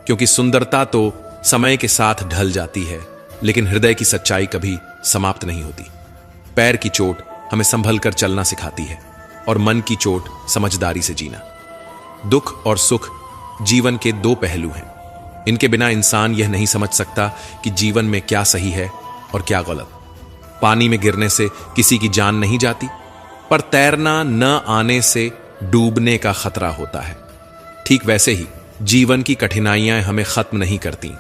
क्योंकि सुंदरता तो समय के साथ ढल जाती है, लेकिन हृदय की सच्चाई कभी समाप्त नहीं होती। पैर की चोट हमें संभल कर चलना सिखाती है और मन की चोट समझदारी से जीना। दुख और सुख जीवन के दो पहलू हैं। इनके बिना इंसान यह नहीं समझ सकता कि जीवन में क्या सही है और क्या गलत। पानी में गिरने से किसी की जान नहीं जाती, पर तैरना न आने से डूबने का खतरा होता है। ठीक वैसे ही जीवन की कठिनाइयां हमें खत्म नहीं करती,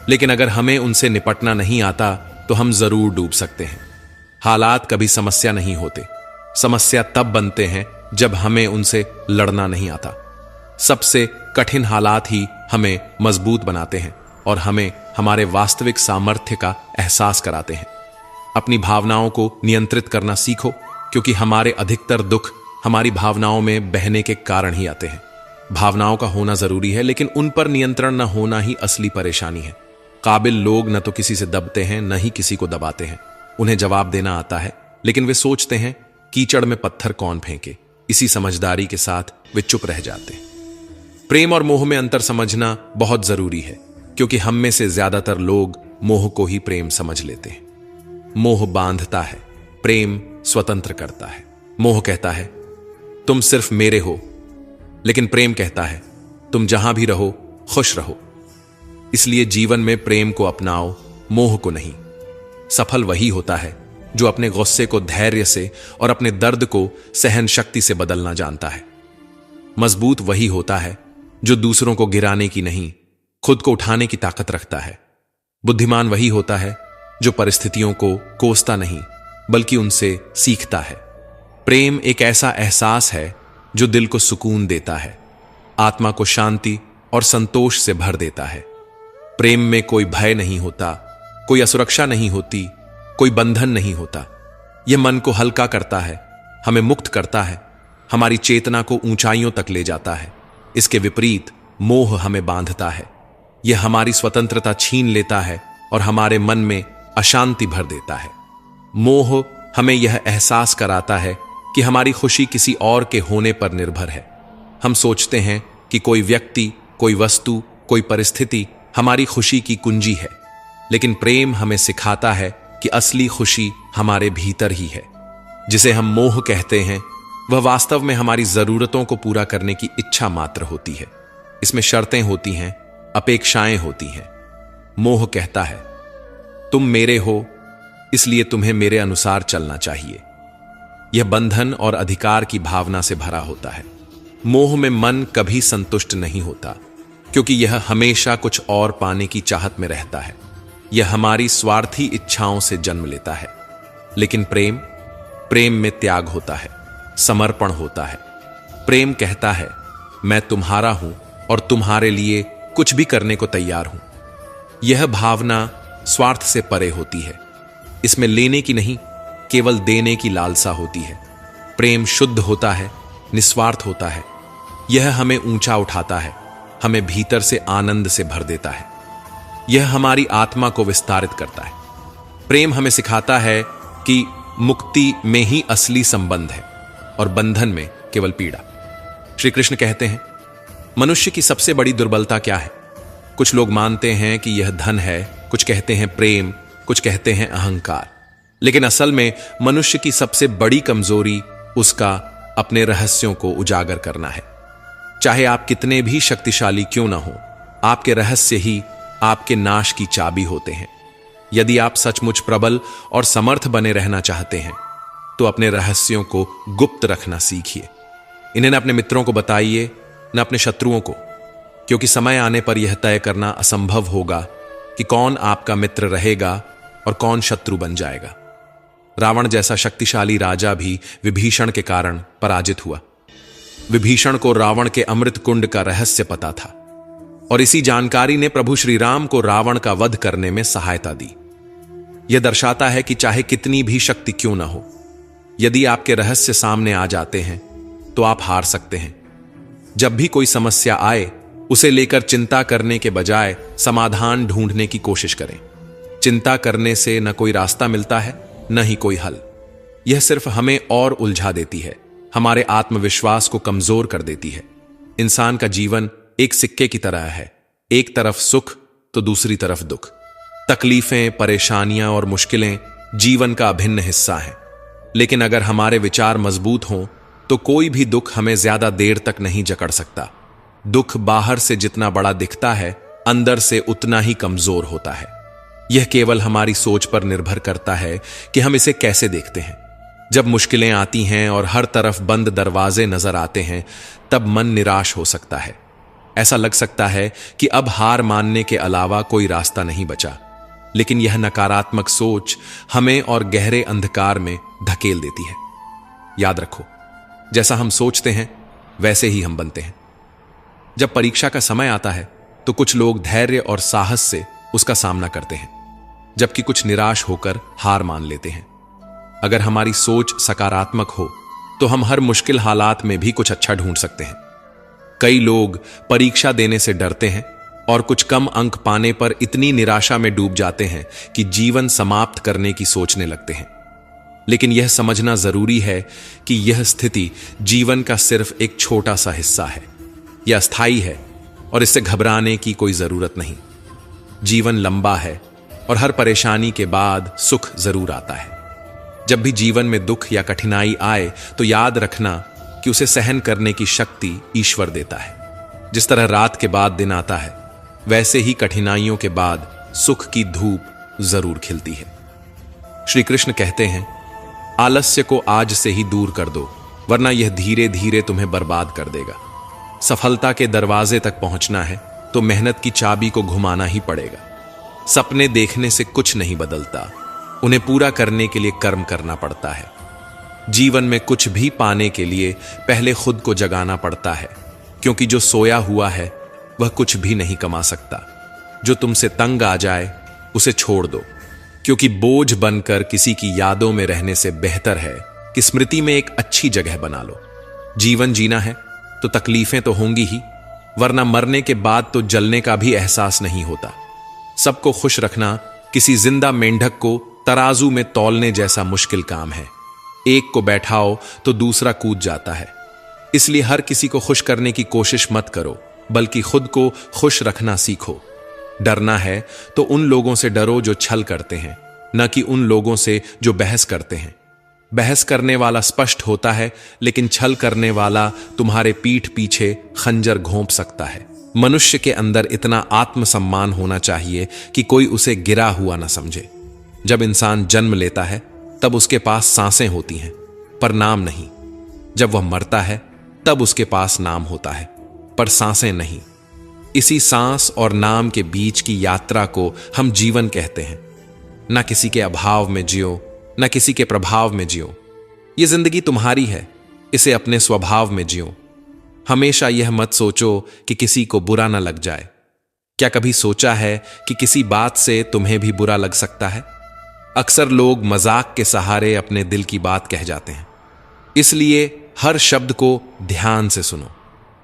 लेकिन अगर हमें उनसे निपटना नहीं आता तो हम जरूर डूब सकते हैं। हालात कभी समस्या नहीं होते, समस्या तब बनते हैं जब हमें उनसे लड़ना नहीं आता। सबसे कठिन हालात ही हमें मजबूत बनाते हैं और हमें हमारे वास्तविक सामर्थ्य का एहसास कराते हैं। अपनी भावनाओं को नियंत्रित करना सीखो, क्योंकि हमारे अधिकतर दुख हमारी भावनाओं में बहने के कारण ही आते हैं। भावनाओं का होना जरूरी है, लेकिन उन पर नियंत्रण न होना ही असली परेशानी है। काबिल लोग न तो किसी से दबते हैं, न ही किसी को दबाते हैं। उन्हें जवाब देना आता है, लेकिन वे सोचते हैं कीचड़ में पत्थर कौन फेंके। इसी समझदारी के साथ वे चुप रह जाते हैं। प्रेम और मोह में अंतर समझना बहुत जरूरी है, क्योंकि हम में से ज्यादातर लोग मोह को ही प्रेम समझ लेते हैं। मोह बांधता है, प्रेम स्वतंत्र करता है। मोह कहता है तुम सिर्फ मेरे हो, लेकिन प्रेम कहता है तुम जहां भी रहो खुश रहो। इसलिए जीवन में प्रेम को अपनाओ, मोह को नहीं। सफल वही होता है जो अपने गुस्से को धैर्य से और अपने दर्द को सहन शक्ति से बदलना जानता है। मजबूत वही होता है जो दूसरों को गिराने की नहीं, खुद को उठाने की ताकत रखता है। बुद्धिमान वही होता है जो परिस्थितियों को कोसता नहीं, बल्कि उनसे सीखता है। प्रेम एक ऐसा एहसास है जो दिल को सुकून देता है, आत्मा को शांति और संतोष से भर देता है। प्रेम में कोई भय नहीं होता, कोई असुरक्षा नहीं होती, कोई बंधन नहीं होता। यह मन को हल्का करता है, हमें मुक्त करता है, हमारी चेतना को ऊंचाइयों तक ले जाता है। इसके विपरीत मोह हमें बांधता है, यह हमारी स्वतंत्रता छीन लेता है और हमारे मन में अशांति भर देता है। मोह हमें यह एहसास कराता है कि हमारी खुशी किसी और के होने पर निर्भर है। हम सोचते हैं कि कोई व्यक्ति, कोई वस्तु, कोई परिस्थिति हमारी खुशी की कुंजी है, लेकिन प्रेम हमें सिखाता है कि असली खुशी हमारे भीतर ही है। जिसे हम मोह कहते हैं, वह वास्तव में हमारी जरूरतों को पूरा करने की इच्छा मात्र होती है। इसमें शर्तें होती हैं, अपेक्षाएं होती हैं। मोह कहता है तुम मेरे हो, इसलिए तुम्हें मेरे अनुसार चलना चाहिए। यह बंधन और अधिकार की भावना से भरा होता है। मोह में मन कभी संतुष्ट नहीं होता, क्योंकि यह हमेशा कुछ और पाने की चाहत में रहता है। यह हमारी स्वार्थी इच्छाओं से जन्म लेता है। लेकिन प्रेम में त्याग होता है, समर्पण होता है। प्रेम कहता है मैं तुम्हारा हूं और तुम्हारे लिए कुछ भी करने को तैयार हूं। यह भावना स्वार्थ से परे होती है। इसमें लेने की नहीं, केवल देने की लालसा होती है। प्रेम शुद्ध होता है, निस्वार्थ होता है। यह हमें ऊंचा उठाता है, हमें भीतर से आनंद से भर देता है। यह हमारी आत्मा को विस्तारित करता है। प्रेम हमें सिखाता है कि मुक्ति में ही असली संबंध है और बंधन में केवल पीड़ा। श्री कृष्ण कहते हैं मनुष्य की सबसे बड़ी दुर्बलता क्या है? कुछ लोग मानते हैं कि यह धन है, कुछ कहते हैं प्रेम, कुछ कहते हैं अहंकार। लेकिन असल में मनुष्य की सबसे बड़ी कमजोरी उसका अपने रहस्यों को उजागर करना है। चाहे आप कितने भी शक्तिशाली क्यों ना हो, आपके रहस्य ही आपके नाश की चाबी होते हैं। यदि आप सचमुच प्रबल और समर्थ बने रहना चाहते हैं, तो अपने रहस्यों को गुप्त रखना सीखिए। इन्हें न अपने मित्रों को बताइए, न अपने शत्रुओं को, क्योंकि समय आने पर यह तय करना असंभव होगा कि कौन आपका मित्र रहेगा और कौन शत्रु बन जाएगा। रावण जैसा शक्तिशाली राजा भी विभीषण के कारण पराजित हुआ। विभीषण को रावण के अमृत कुंड का रहस्य पता था और इसी जानकारी ने प्रभु श्री राम को रावण का वध करने में सहायता दी। यह दर्शाता है कि चाहे कितनी भी शक्ति क्यों ना हो, यदि आपके रहस्य सामने आ जाते हैं तो आप हार सकते हैं। जब भी कोई समस्या आए, उसे लेकर चिंता करने के बजाय समाधान ढूंढने की कोशिश करें। चिंता करने से न कोई रास्ता मिलता है, न ही कोई हल। यह सिर्फ हमें और उलझा देती है, हमारे आत्मविश्वास को कमजोर कर देती है। इंसान का जीवन एक सिक्के की तरह है, एक तरफ सुख तो दूसरी तरफ दुख। तकलीफें, परेशानियां और मुश्किलें जीवन का अभिन्न हिस्सा हैं। लेकिन अगर हमारे विचार मजबूत हों तो कोई भी दुख हमें ज्यादा देर तक नहीं जकड़ सकता। दुख बाहर से जितना बड़ा दिखता है, अंदर से उतना ही कमजोर होता है। यह केवल हमारी सोच पर निर्भर करता है कि हम इसे कैसे देखते हैं। जब मुश्किलें आती हैं और हर तरफ बंद दरवाजे नजर आते हैं, तब मन निराश हो सकता है। ऐसा लग सकता है कि अब हार मानने के अलावा कोई रास्ता नहीं बचा। लेकिन यह नकारात्मक सोच हमें और गहरे अंधकार में धकेल देती है। याद रखो, जैसा हम सोचते हैं वैसे ही हम बनते हैं। जब परीक्षा का समय आता है तो कुछ लोग धैर्य और साहस से उसका सामना करते हैं, जबकि कुछ निराश होकर हार मान लेते हैं। अगर हमारी सोच सकारात्मक हो तो हम हर मुश्किल हालात में भी कुछ अच्छा ढूंढ सकते हैं। कई लोग परीक्षा देने से डरते हैं और कुछ कम अंक पाने पर इतनी निराशा में डूब जाते हैं कि जीवन समाप्त करने की सोचने लगते हैं। लेकिन यह समझना जरूरी है कि यह स्थिति जीवन का सिर्फ एक छोटा सा हिस्सा है। यह अस्थायी है और इससे घबराने की कोई जरूरत नहीं। जीवन लंबा है और हर परेशानी के बाद सुख जरूर आता है। जब भी जीवन में दुख या कठिनाई आए तो याद रखना कि उसे सहन करने की शक्ति ईश्वर देता है। जिस तरह रात के बाद दिन आता है, वैसे ही कठिनाइयों के बाद सुख की धूप जरूर खिलती है। श्री कृष्ण कहते हैं, आलस्य को आज से ही दूर कर दो, वरना यह धीरे धीरे तुम्हें बर्बाद कर देगा। सफलता के दरवाजे तक पहुंचना है तो मेहनत की चाबी को घुमाना ही पड़ेगा। सपने देखने से कुछ नहीं बदलता, उन्हें पूरा करने के लिए कर्म करना पड़ता है। जीवन में कुछ भी पाने के लिए पहले खुद को जगाना पड़ता है, क्योंकि जो सोया हुआ है वह कुछ भी नहीं कमा सकता। जो तुमसे तंग आ जाए उसे छोड़ दो, क्योंकि बोझ बनकर किसी की यादों में रहने से बेहतर है कि स्मृति में एक अच्छी जगह बना लो। जीवन जीना है तो तकलीफें तो होंगी ही, वरना मरने के बाद तो जलने का भी एहसास नहीं होता। सबको खुश रखना किसी जिंदा मेंढक को तराजू में तौलने जैसा मुश्किल काम है। एक को बैठाओ तो दूसरा कूद जाता है। इसलिए हर किसी को खुश करने की कोशिश मत करो, बल्कि खुद को खुश रखना सीखो। डरना है तो उन लोगों से डरो जो छल करते हैं, न कि उन लोगों से जो बहस करते हैं। बहस करने वाला स्पष्ट होता है, लेकिन छल करने वाला तुम्हारे पीठ पीछे खंजर घोंप सकता है। मनुष्य के अंदर इतना आत्मसम्मान होना चाहिए कि कोई उसे गिरा हुआ न समझे। जब इंसान जन्म लेता है तब उसके पास सांसें होती हैं, पर नाम नहीं। जब वह मरता है तब उसके पास नाम होता है, पर सांसें नहीं। इसी सांस और नाम के बीच की यात्रा को हम जीवन कहते हैं। न किसी के अभाव में जियो, न किसी के प्रभाव में जियो। यह जिंदगी तुम्हारी है, इसे अपने स्वभाव में जियो। हमेशा यह मत सोचो कि किसी को बुरा न लग जाए। क्या कभी सोचा है कि किसी बात से तुम्हें भी बुरा लग सकता है? अक्सर लोग मजाक के सहारे अपने दिल की बात कह जाते हैं। इसलिए हर शब्द को ध्यान से सुनो,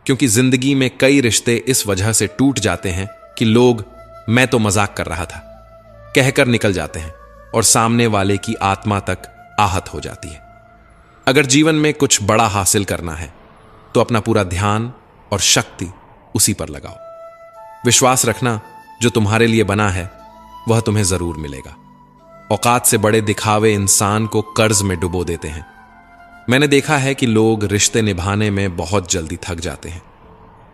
क्योंकि जिंदगी में कई रिश्ते इस वजह से टूट जाते हैं कि लोग मैं तो मजाक कर रहा था कहकर निकल जाते हैं और सामने वाले की आत्मा तक आहत हो जाती है। अगर जीवन में कुछ बड़ा हासिल करना है तो अपना पूरा ध्यान और शक्ति उसी पर लगाओ। विश्वास रखना, जो तुम्हारे लिए बना है वह तुम्हें जरूर मिलेगा। औकात से बड़े दिखावे इंसान को कर्ज में डुबो देते हैं। मैंने देखा है कि लोग रिश्ते निभाने में बहुत जल्दी थक जाते हैं।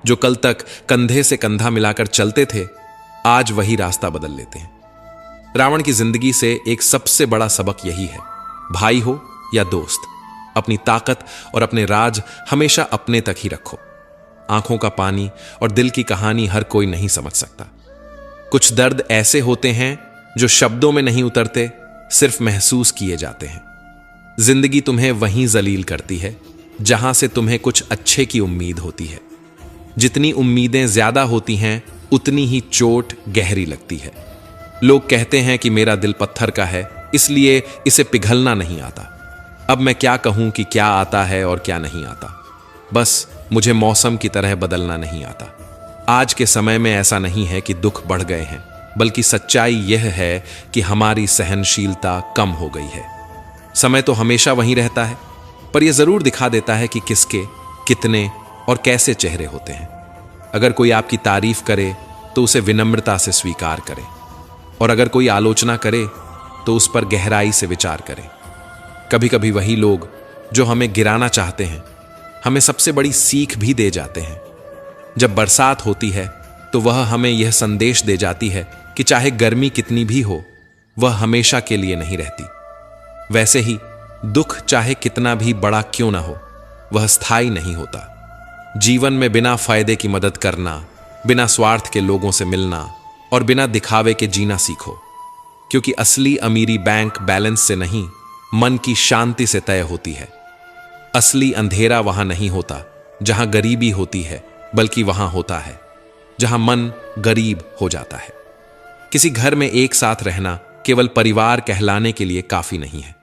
जो कल तक कंधे से कंधा मिलाकर चलते थे, आज वही रास्ता बदल लेते हैं। रावण की जिंदगी से एक सबसे बड़ा सबक यही है, भाई हो या दोस्त, अपनी ताकत और अपने राज हमेशा अपने तक ही रखो। आंखों का पानी और दिल की कहानी हर कोई नहीं समझ सकता। कुछ दर्द ऐसे होते हैं जो शब्दों में नहीं उतरते, सिर्फ महसूस किए जाते हैं। जिंदगी तुम्हें वहीं जलील करती है जहां से तुम्हें कुछ अच्छे की उम्मीद होती है। जितनी उम्मीदें ज्यादा होती हैं उतनी ही चोट गहरी लगती है। लोग कहते हैं कि मेरा दिल पत्थर का है, इसलिए इसे पिघलना नहीं आता। अब मैं क्या कहूं कि क्या आता है और क्या नहीं आता। बस मुझे मौसम की तरह बदलना नहीं आता। आज के समय में ऐसा नहीं है कि दुख बढ़ गए हैं, बल्कि सच्चाई यह है कि हमारी सहनशीलता कम हो गई है। समय तो हमेशा वहीं रहता है, पर यह जरूर दिखा देता है कि किसके, कितने और कैसे चेहरे होते हैं। अगर कोई आपकी तारीफ करे तो उसे विनम्रता से स्वीकार करें, और अगर कोई आलोचना करे तो उस पर गहराई से विचार करें। कभी कभी वही लोग जो हमें गिराना चाहते हैं हमें सबसे बड़ी सीख भी दे जाते हैं। जब बरसात होती है तो वह हमें यह संदेश दे जाती है कि चाहे गर्मी कितनी भी हो, वह हमेशा के लिए नहीं रहती। वैसे ही दुख चाहे कितना भी बड़ा क्यों ना हो, वह स्थायी नहीं होता। जीवन में बिना फायदे की मदद करना, बिना स्वार्थ के लोगों से मिलना और बिना दिखावे के जीना सीखो, क्योंकि असली अमीरी बैंक बैलेंस से नहीं, मन की शांति से तय होती है। असली अंधेरा वहां नहीं होता जहां गरीबी होती है, बल्कि वहां होता है जहां मन गरीब हो जाता है। किसी घर में एक साथ रहना केवल परिवार कहलाने के लिए काफी नहीं है।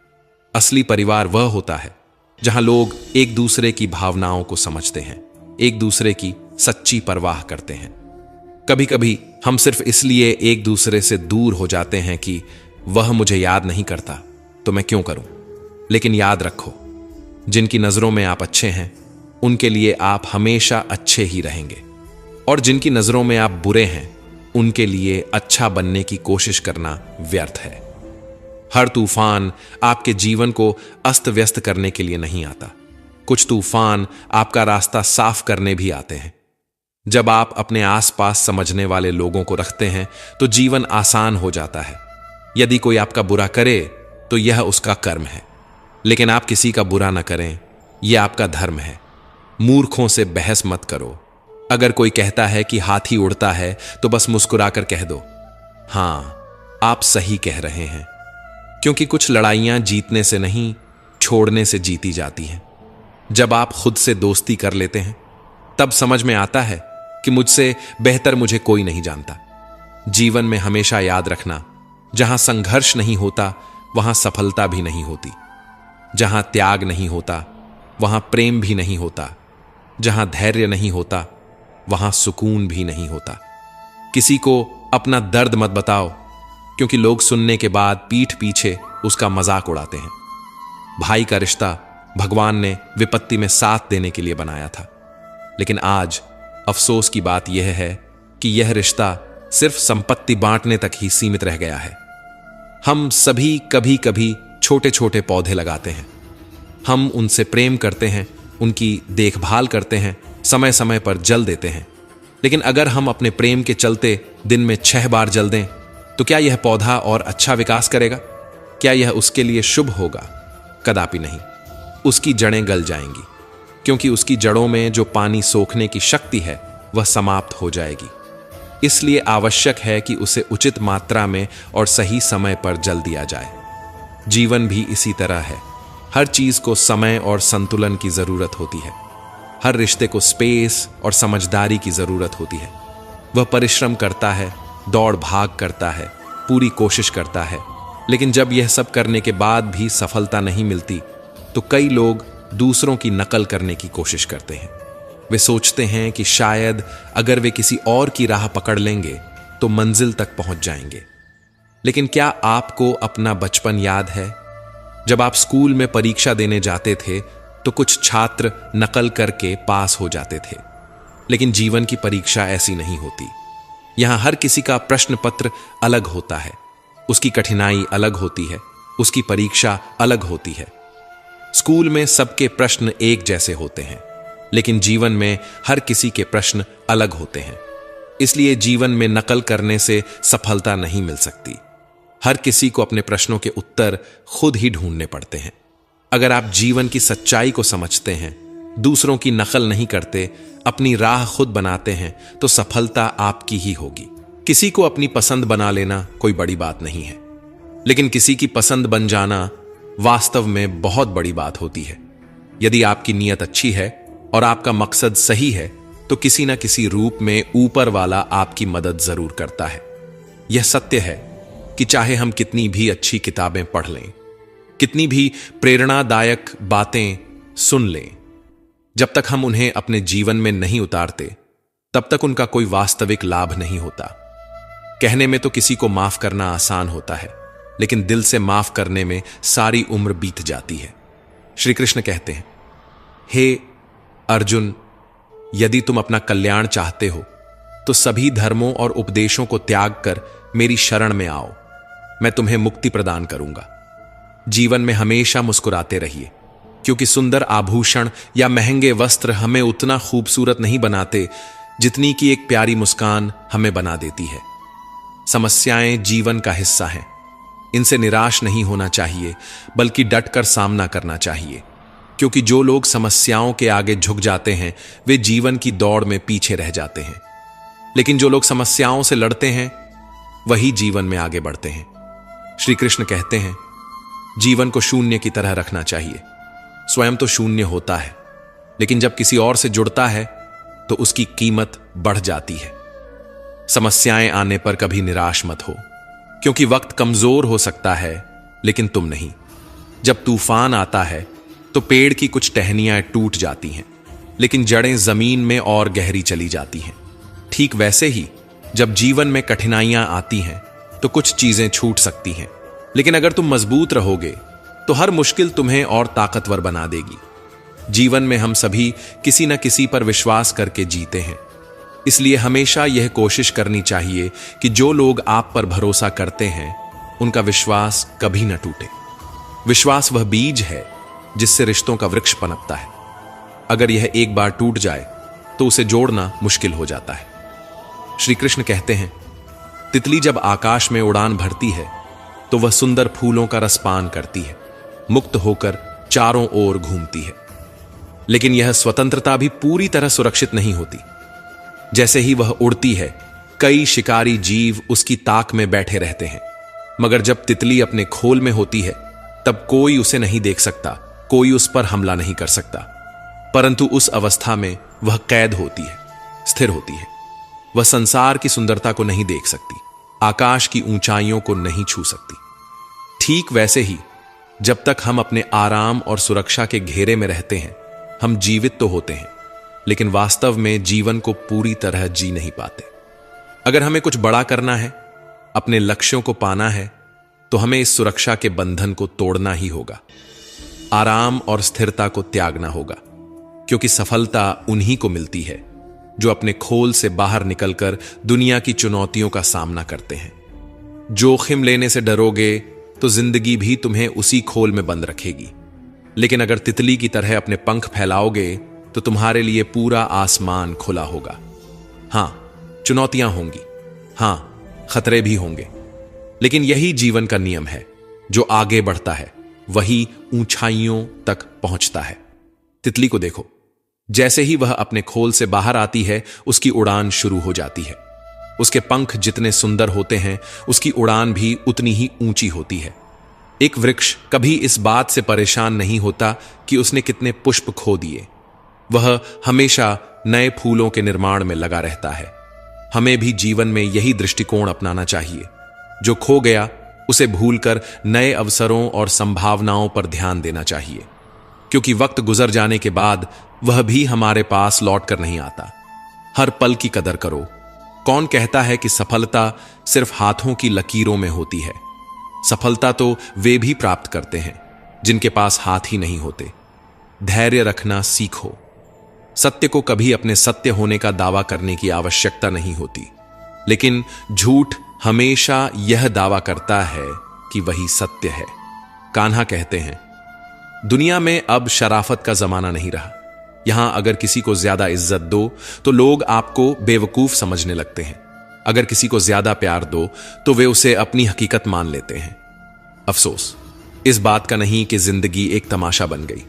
असली परिवार वह होता है जहां लोग एक दूसरे की भावनाओं को समझते हैं, एक दूसरे की सच्ची परवाह करते हैं। कभी कभी हम सिर्फ इसलिए एक दूसरे से दूर हो जाते हैं कि वह मुझे याद नहीं करता तो मैं क्यों करूं। लेकिन याद रखो, जिनकी नजरों में आप अच्छे हैं उनके लिए आप हमेशा अच्छे ही रहेंगे, और जिनकी नजरों में आप बुरे हैं उनके लिए अच्छा बनने की कोशिश करना व्यर्थ है। हर तूफान आपके जीवन को अस्त व्यस्त करने के लिए नहीं आता। कुछ तूफान आपका रास्ता साफ करने भी आते हैं। जब आप अपने आसपास समझने वाले लोगों को रखते हैं तो जीवन आसान हो जाता है। यदि कोई आपका बुरा करे तो यह उसका कर्म है, लेकिन आप किसी का बुरा न करें, यह आपका धर्म है। मूर्खों से बहस मत करो। अगर कोई कहता है कि हाथी उड़ता है तो बस मुस्कुराकर कह दो, हां, आप सही कह रहे हैं, क्योंकि कुछ लड़ाइयां जीतने से नहीं, छोड़ने से जीती जाती हैं। जब आप खुद से दोस्ती कर लेते हैं तब समझ में आता है कि मुझसे बेहतर मुझे कोई नहीं जानता। जीवन में हमेशा याद रखना, जहां संघर्ष नहीं होता वहां सफलता भी नहीं होती। जहां त्याग नहीं होता वहां प्रेम भी नहीं होता। जहां धैर्य नहीं होता वहां सुकून भी नहीं होता। किसी को अपना दर्द मत बताओ, क्योंकि लोग सुनने के बाद पीठ पीछे उसका मजाक उड़ाते हैं। भाई का रिश्ता भगवान ने विपत्ति में साथ देने के लिए बनाया था, लेकिन आज अफसोस की बात यह है कि यह रिश्ता सिर्फ संपत्ति बांटने तक ही सीमित रह गया है। हम सभी कभी कभी छोटे छोटे पौधे लगाते हैं। हम उनसे प्रेम करते हैं, उनकी देखभाल करते हैं, समय समय पर जल देते हैं। लेकिन अगर हम अपने प्रेम के चलते दिन में 6 बार जल दें तो क्या यह पौधा और अच्छा विकास करेगा? क्या यह उसके लिए शुभ होगा? कदापि नहीं। उसकी जड़ें गल जाएंगी, क्योंकि उसकी जड़ों में जो पानी सोखने की शक्ति है वह समाप्त हो जाएगी। इसलिए आवश्यक है कि उसे उचित मात्रा में और सही समय पर जल दिया जाए। जीवन भी इसी तरह है। हर चीज को समय और संतुलन की जरूरत होती है। हर रिश्ते को स्पेस और समझदारी की जरूरत होती है। वह परिश्रम करता है, दौड़ भाग करता है, पूरी कोशिश करता है, लेकिन जब यह सब करने के बाद भी सफलता नहीं मिलती तो कई लोग दूसरों की नकल करने की कोशिश करते हैं। वे सोचते हैं कि शायद अगर वे किसी और की राह पकड़ लेंगे तो मंजिल तक पहुंच जाएंगे। लेकिन क्या आपको अपना बचपन याद है? जब आप स्कूल में परीक्षा देने जाते थे तो कुछ छात्र नकल करके पास हो जाते थे, लेकिन जीवन की परीक्षा ऐसी नहीं होती। यहां हर किसी का प्रश्न पत्र अलग होता है, उसकी कठिनाई अलग होती है, उसकी परीक्षा अलग होती है। स्कूल में सबके प्रश्न एक जैसे होते हैं, लेकिन जीवन में हर किसी के प्रश्न अलग होते हैं। इसलिए जीवन में नकल करने से सफलता नहीं मिल सकती। हर किसी को अपने प्रश्नों के उत्तर खुद ही ढूंढने पड़ते हैं। अगर आप जीवन की सच्चाई को समझते हैं, दूसरों की नकल नहीं करते, अपनी राह खुद बनाते हैं, तो सफलता आपकी ही होगी। किसी को अपनी पसंद बना लेना कोई बड़ी बात नहीं है, लेकिन किसी की पसंद बन जाना वास्तव में बहुत बड़ी बात होती है। यदि आपकी नीयत अच्छी है और आपका मकसद सही है तो किसी न किसी रूप में ऊपर वाला आपकी मदद जरूर करता है। यह सत्य है कि चाहे हम कितनी भी अच्छी किताबें पढ़ लें, कितनी भी प्रेरणादायक बातें सुन लें, जब तक हम उन्हें अपने जीवन में नहीं उतारते तब तक उनका कोई वास्तविक लाभ नहीं होता। कहने में तो किसी को माफ करना आसान होता है, लेकिन दिल से माफ करने में सारी उम्र बीत जाती है। श्री कृष्ण कहते हैं, हे अर्जुन, यदि तुम अपना कल्याण चाहते हो तो सभी धर्मों और उपदेशों को त्याग कर मेरी शरण में आओ, मैं तुम्हें मुक्ति प्रदान करूंगा। जीवन में हमेशा मुस्कुराते रहिए, क्योंकि सुंदर आभूषण या महंगे वस्त्र हमें उतना खूबसूरत नहीं बनाते जितनी कि एक प्यारी मुस्कान हमें बना देती है। समस्याएं जीवन का हिस्सा हैं, इनसे निराश नहीं होना चाहिए बल्कि डटकर सामना करना चाहिए, क्योंकि जो लोग समस्याओं के आगे झुक जाते हैं वे जीवन की दौड़ में पीछे रह जाते हैं, लेकिन जो लोग समस्याओं से लड़ते हैं वही जीवन में आगे बढ़ते हैं। श्री कृष्ण कहते हैं, जीवन को शून्य की तरह रखना चाहिए। स्वयं तो शून्य होता है, लेकिन जब किसी और से जुड़ता है तो उसकी कीमत बढ़ जाती है। समस्याएं आने पर कभी निराश मत हो, क्योंकि वक्त कमजोर हो सकता है लेकिन तुम नहीं। जब तूफान आता है तो पेड़ की कुछ टहनियां टूट जाती हैं, लेकिन जड़ें जमीन में और गहरी चली जाती हैं। ठीक वैसे ही जब जीवन में कठिनाइयां आती हैं तो कुछ चीजें छूट सकती हैं, लेकिन अगर तुम मजबूत रहोगे तो हर मुश्किल तुम्हें और ताकतवर बना देगी। जीवन में हम सभी किसी न किसी पर विश्वास करके जीते हैं, इसलिए हमेशा यह कोशिश करनी चाहिए कि जो लोग आप पर भरोसा करते हैं उनका विश्वास कभी न टूटे। विश्वास वह बीज है जिससे रिश्तों का वृक्ष पनपता है। अगर यह एक बार टूट जाए तो उसे जोड़ना मुश्किल हो जाता है। श्री कृष्ण कहते हैं, तितली जब आकाश में उड़ान भरती है तो वह सुंदर फूलों का रसपान करती है, मुक्त होकर चारों ओर घूमती है, लेकिन यह स्वतंत्रता भी पूरी तरह सुरक्षित नहीं होती। जैसे ही वह उड़ती है, कई शिकारी जीव उसकी ताक में बैठे रहते हैं, मगर जब तितली अपने खोल में होती है तब कोई उसे नहीं देख सकता, कोई उस पर हमला नहीं कर सकता। परंतु उस अवस्था में वह कैद होती है, स्थिर होती है। वह संसार की सुंदरता को नहीं देख सकती, आकाश की ऊंचाइयों को नहीं छू सकती। ठीक वैसे ही जब तक हम अपने आराम और सुरक्षा के घेरे में रहते हैं, हम जीवित तो होते हैं, लेकिन वास्तव में जीवन को पूरी तरह जी नहीं पाते। अगर हमें कुछ बड़ा करना है, अपने लक्ष्यों को पाना है, तो हमें इस सुरक्षा के बंधन को तोड़ना ही होगा। आराम और स्थिरता को त्यागना होगा, क्योंकि सफलता उन्हीं को मिलती है जो अपने खोल से बाहर निकलकर दुनिया की चुनौतियों का सामना करते हैं। जोखिम लेने से डरोगे तो जिंदगी भी तुम्हें उसी खोल में बंद रखेगी, लेकिन अगर तितली की तरह अपने पंख फैलाओगे तो तुम्हारे लिए पूरा आसमान खुला होगा। हां, चुनौतियां होंगी, हां, खतरे भी होंगे, लेकिन यही जीवन का नियम है। जो आगे बढ़ता है वही ऊंचाइयों तक पहुंचता है। तितली को देखो, जैसे ही वह अपने खोल से बाहर आती है उसकी उड़ान शुरू हो जाती है। उसके पंख जितने सुंदर होते हैं उसकी उड़ान भी उतनी ही ऊंची होती है। एक वृक्ष कभी इस बात से परेशान नहीं होता कि उसने कितने पुष्प खो दिए, वह हमेशा नए फूलों के निर्माण में लगा रहता है। हमें भी जीवन में यही दृष्टिकोण अपनाना चाहिए। जो खो गया उसे भूलकर नए अवसरों और संभावनाओं पर ध्यान देना चाहिए, क्योंकि वक्त गुजर जाने के बाद वह भी हमारे पास लौट कर नहीं आता। हर पल की कदर करो। कौन कहता है कि सफलता सिर्फ हाथों की लकीरों में होती है? सफलता तो वे भी प्राप्त करते हैं जिनके पास हाथ ही नहीं होते। धैर्य रखना सीखो। सत्य को कभी अपने सत्य होने का दावा करने की आवश्यकता नहीं होती, लेकिन झूठ हमेशा यह दावा करता है कि वही सत्य है। कान्हा कहते हैं, दुनिया में अब शराफत का जमाना नहीं रहा। यहां अगर किसी को ज्यादा इज्जत दो तो लोग आपको बेवकूफ समझने लगते हैं। अगर किसी को ज्यादा प्यार दो तो वे उसे अपनी हकीकत मान लेते हैं। अफसोस इस बात का नहीं कि जिंदगी एक तमाशा बन गई।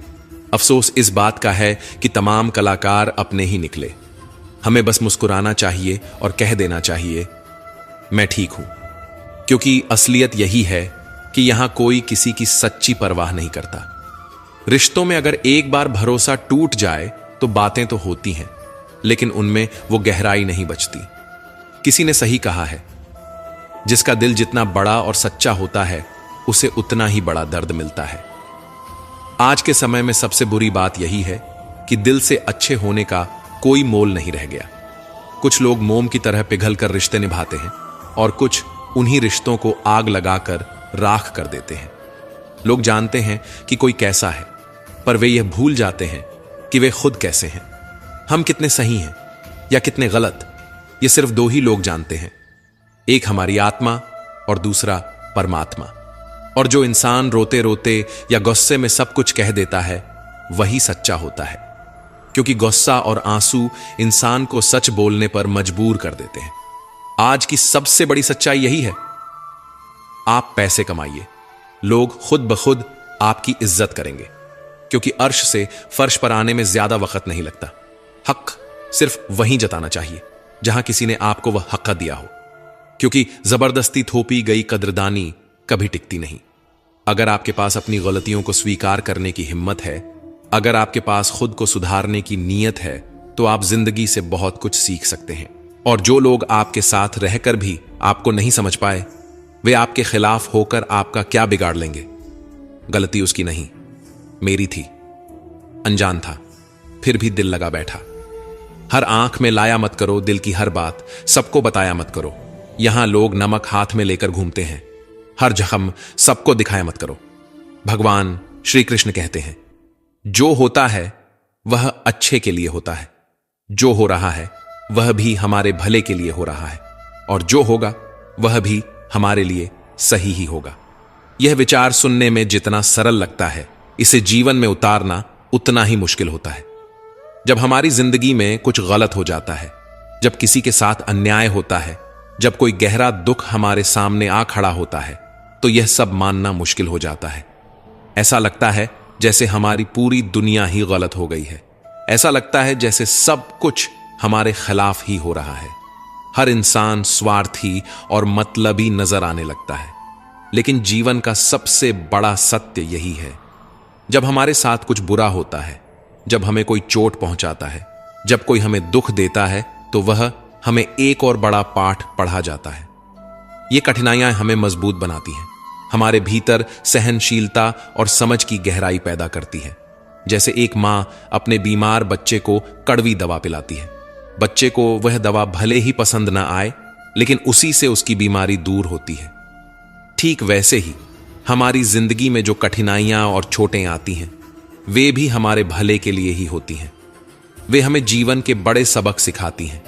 अफसोस इस बात का है कि तमाम कलाकार अपने ही निकले। हमें बस मुस्कुराना चाहिए और कह देना चाहिए, मैं ठीक हूं, क्योंकि असलियत यही है कि यहां कोई किसी की सच्ची परवाह नहीं करता। रिश्तों में अगर एक बार भरोसा टूट जाए तो बातें तो होती हैं, लेकिन उनमें वो गहराई नहीं बचती। किसी ने सही कहा है, जिसका दिल जितना बड़ा और सच्चा होता है उसे उतना ही बड़ा दर्द मिलता है। आज के समय में सबसे बुरी बात यही है कि दिल से अच्छे होने का कोई मोल नहीं रह गया। कुछ लोग मोम की तरह पिघलकर रिश्ते निभाते हैं और कुछ उन्हीं रिश्तों को आग लगाकर राख कर देते हैं। लोग जानते हैं कि कोई कैसा है, पर वे यह भूल जाते हैं कि वे खुद कैसे हैं। हम कितने सही हैं या कितने गलत, ये सिर्फ दो ही लोग जानते हैं, एक हमारी आत्मा और दूसरा परमात्मा। और जो इंसान रोते रोते या गुस्से में सब कुछ कह देता है वही सच्चा होता है, क्योंकि गुस्सा और आंसू इंसान को सच बोलने पर मजबूर कर देते हैं। आज की सबसे बड़ी सच्चाई यही है, आप पैसे कमाइए, लोग खुद ब खुद आपकी इज्जत करेंगे, क्योंकि अर्श से फर्श पर आने में ज्यादा वक्त नहीं लगता। हक सिर्फ वहीं जताना चाहिए जहां किसी ने आपको वह हक दिया हो, क्योंकि जबरदस्ती थोपी गई कद्रदानी कभी टिकती नहीं। अगर आपके पास अपनी गलतियों को स्वीकार करने की हिम्मत है, अगर आपके पास खुद को सुधारने की नीयत है, तो आप जिंदगी से बहुत कुछ सीख सकते हैं। और जो लोग आपके साथ रहकर भी आपको नहीं समझ पाए, वे आपके खिलाफ होकर आपका क्या बिगाड़ लेंगे। गलती उसकी नहीं, मेरी थी। अनजान था, फिर भी दिल लगा बैठा। हर आंख में लाया मत करो दिल की हर बात, सबको बताया मत करो। यहां लोग नमक हाथ में लेकर घूमते हैं, हर जख्म सबको दिखाया मत करो। भगवान श्री कृष्ण कहते हैं, जो होता है वह अच्छे के लिए होता है, जो हो रहा है वह भी हमारे भले के लिए हो रहा है, और जो होगा वह भी हमारे लिए सही ही होगा। यह विचार सुनने में जितना सरल लगता है, इसे जीवन में उतारना उतना ही मुश्किल होता है। जब हमारी जिंदगी में कुछ गलत हो जाता है, जब किसी के साथ अन्याय होता है, जब कोई गहरा दुख हमारे सामने आ खड़ा होता है, तो यह सब मानना मुश्किल हो जाता है। ऐसा लगता है जैसे हमारी पूरी दुनिया ही गलत हो गई है। ऐसा लगता है जैसे सब कुछ हमारे खिलाफ ही हो रहा है। हर इंसान स्वार्थी और मतलबी नजर आने लगता है। लेकिन जीवन का सबसे बड़ा सत्य यही है, जब हमारे साथ कुछ बुरा होता है, जब हमें कोई चोट पहुंचाता है, जब कोई हमें दुख देता है, तो वह हमें एक और बड़ा पाठ पढ़ा जाता है। ये कठिनाइयां हमें मजबूत बनाती हैं, हमारे भीतर सहनशीलता और समझ की गहराई पैदा करती है। जैसे एक मां अपने बीमार बच्चे को कड़वी दवा पिलाती है। बच्चे को वह दवा भले ही पसंद ना आए, लेकिन उसी से उसकी बीमारी दूर होती है। ठीक वैसे ही हमारी जिंदगी में जो कठिनाइयां और चोटें आती हैं, वे भी हमारे भले के लिए ही होती हैं। वे हमें जीवन के बड़े सबक सिखाती हैं।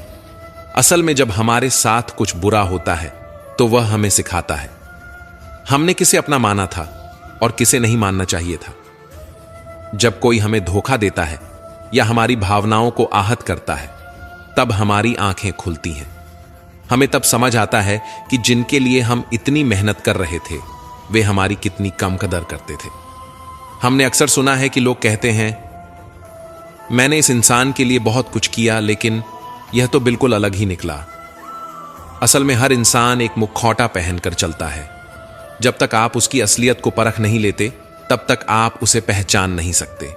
असल में जब हमारे साथ कुछ बुरा होता है, तो वह हमें सिखाता है हमने किसे अपना माना था और किसे नहीं मानना चाहिए था। जब कोई हमें धोखा देता है या हमारी भावनाओं को आहत करता है, तब हमारी आंखें खुलती हैं। हमें तब समझ आता है कि जिनके लिए हम इतनी मेहनत कर रहे थे, वे हमारी कितनी कम कदर करते थे। हमने अक्सर सुना है कि लोग कहते हैं, मैंने इस इंसान के लिए बहुत कुछ किया, लेकिन यह तो बिल्कुल अलग ही निकला। असल में हर इंसान एक मुखौटा पहनकर चलता है। जब तक आप उसकी असलियत को परख नहीं लेते, तब तक आप उसे पहचान नहीं सकते।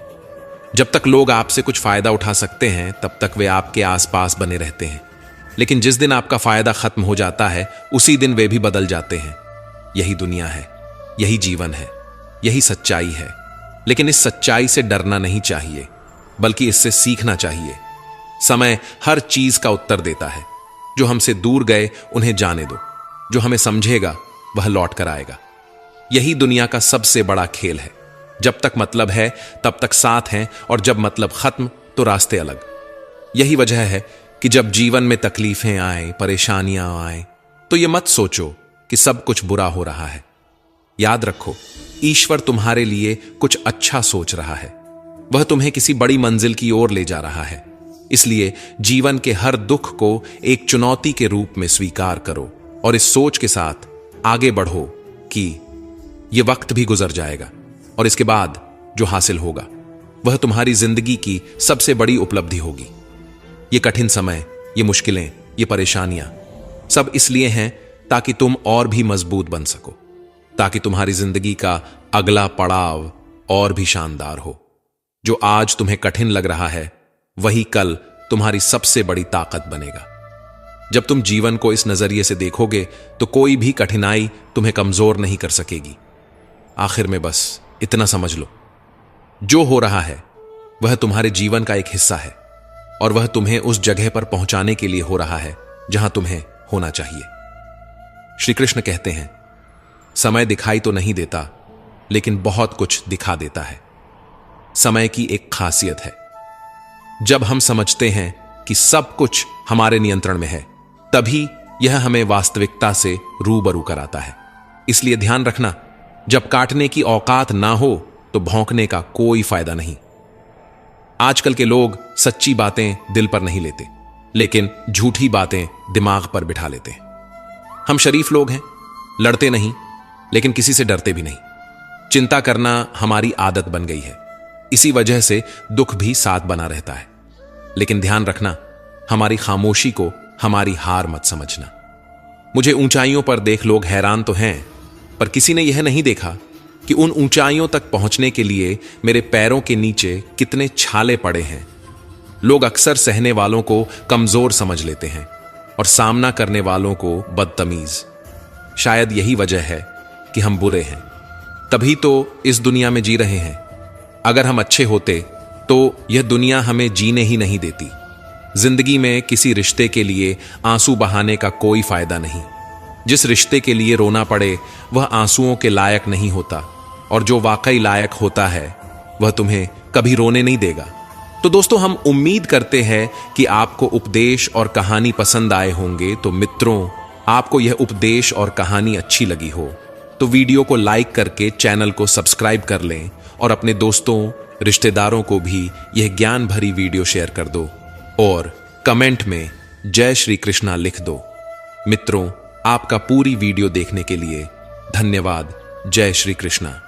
जब तक लोग आपसे कुछ फायदा उठा सकते हैं, तब तक वे आपके आसपास बने रहते हैं। लेकिन जिस दिन आपका फायदा खत्म हो जाता है, उसी दिन वे भी बदल जाते हैं। यही दुनिया है, यही जीवन है, यही सच्चाई है। लेकिन इस सच्चाई से डरना नहीं चाहिए, बल्कि इससे सीखना चाहिए। समय हर चीज का उत्तर देता है। जो हमसे दूर गए उन्हें जाने दो, जो हमें समझेगा वह लौट कर आएगा। यही दुनिया का सबसे बड़ा खेल है। जब तक मतलब है तब तक साथ हैं, और जब मतलब खत्म तो रास्ते अलग। यही वजह है कि जब जीवन में तकलीफें आए, परेशानियां आए, तो यह मत सोचो कि सब कुछ बुरा हो रहा है। याद रखो, ईश्वर तुम्हारे लिए कुछ अच्छा सोच रहा है। वह तुम्हें किसी बड़ी मंजिल की ओर ले जा रहा है। इसलिए जीवन के हर दुख को एक चुनौती के रूप में स्वीकार करो, और इस सोच के साथ आगे बढ़ो कि यह वक्त भी गुजर जाएगा, और इसके बाद जो हासिल होगा वह तुम्हारी जिंदगी की सबसे बड़ी उपलब्धि होगी। ये कठिन समय, ये मुश्किलें, ये परेशानियां सब इसलिए हैं ताकि तुम और भी मजबूत बन सको। ताकि तुम्हारी जिंदगी का अगला पड़ाव और भी शानदार हो। जो आज तुम्हें कठिन लग रहा है वही कल तुम्हारी सबसे बड़ी ताकत बनेगा। जब तुम जीवन को इस नजरिए से देखोगे तो कोई भी कठिनाई तुम्हें कमजोर नहीं कर सकेगी। आखिर में बस इतना समझ लो, जो हो रहा है वह तुम्हारे जीवन का एक हिस्सा है और वह तुम्हें उस जगह पर पहुंचाने के लिए हो रहा है जहां तुम्हें होना चाहिए। श्री कृष्ण कहते हैं, समय दिखाई तो नहीं देता लेकिन बहुत कुछ दिखा देता है। समय की एक खासियत है, जब हम समझते हैं कि सब कुछ हमारे नियंत्रण में है तभी यह हमें वास्तविकता से रूबरू कराता है। इसलिए ध्यान रखना, जब काटने की औकात ना हो तो भौंकने का कोई फायदा नहीं। आजकल के लोग सच्ची बातें दिल पर नहीं लेते लेकिन झूठी बातें दिमाग पर बिठा लेते हैं। हम शरीफ लोग हैं, लड़ते नहीं लेकिन किसी से डरते भी नहीं। चिंता करना हमारी आदत बन गई है, इसी वजह से दुख भी साथ बना रहता है। लेकिन ध्यान रखना, हमारी खामोशी को हमारी हार मत समझना। मुझे ऊंचाइयों पर देख लोग हैरान तो हैं, पर किसी ने यह नहीं देखा कि उन ऊंचाइयों तक पहुंचने के लिए मेरे पैरों के नीचे कितने छाले पड़े हैं। लोग अक्सर सहने वालों को कमजोर समझ लेते हैं और सामना करने वालों को बदतमीज। शायद यही वजह है कि हम बुरे हैं, तभी तो इस दुनिया में जी रहे हैं। अगर हम अच्छे होते तो यह दुनिया हमें जीने ही नहीं देती। जिंदगी में किसी रिश्ते के लिए आंसू बहाने का कोई फायदा नहीं। जिस रिश्ते के लिए रोना पड़े वह आंसुओं के लायक नहीं होता, और जो वाकई लायक होता है वह तुम्हें कभी रोने नहीं देगा। तो दोस्तों, हम उम्मीद करते हैं कि आपको उपदेश और कहानी पसंद आए होंगे। तो मित्रों, आपको यह उपदेश और कहानी अच्छी लगी हो तो वीडियो को लाइक करके चैनल को सब्सक्राइब कर लें और अपने दोस्तों, रिश्तेदारों को भी यह ज्ञान भरी वीडियो शेयर कर दो और कमेंट में जय श्री कृष्णा लिख दो। मित्रों, आपका पूरी वीडियो देखने के लिए धन्यवाद। जय श्री कृष्णा।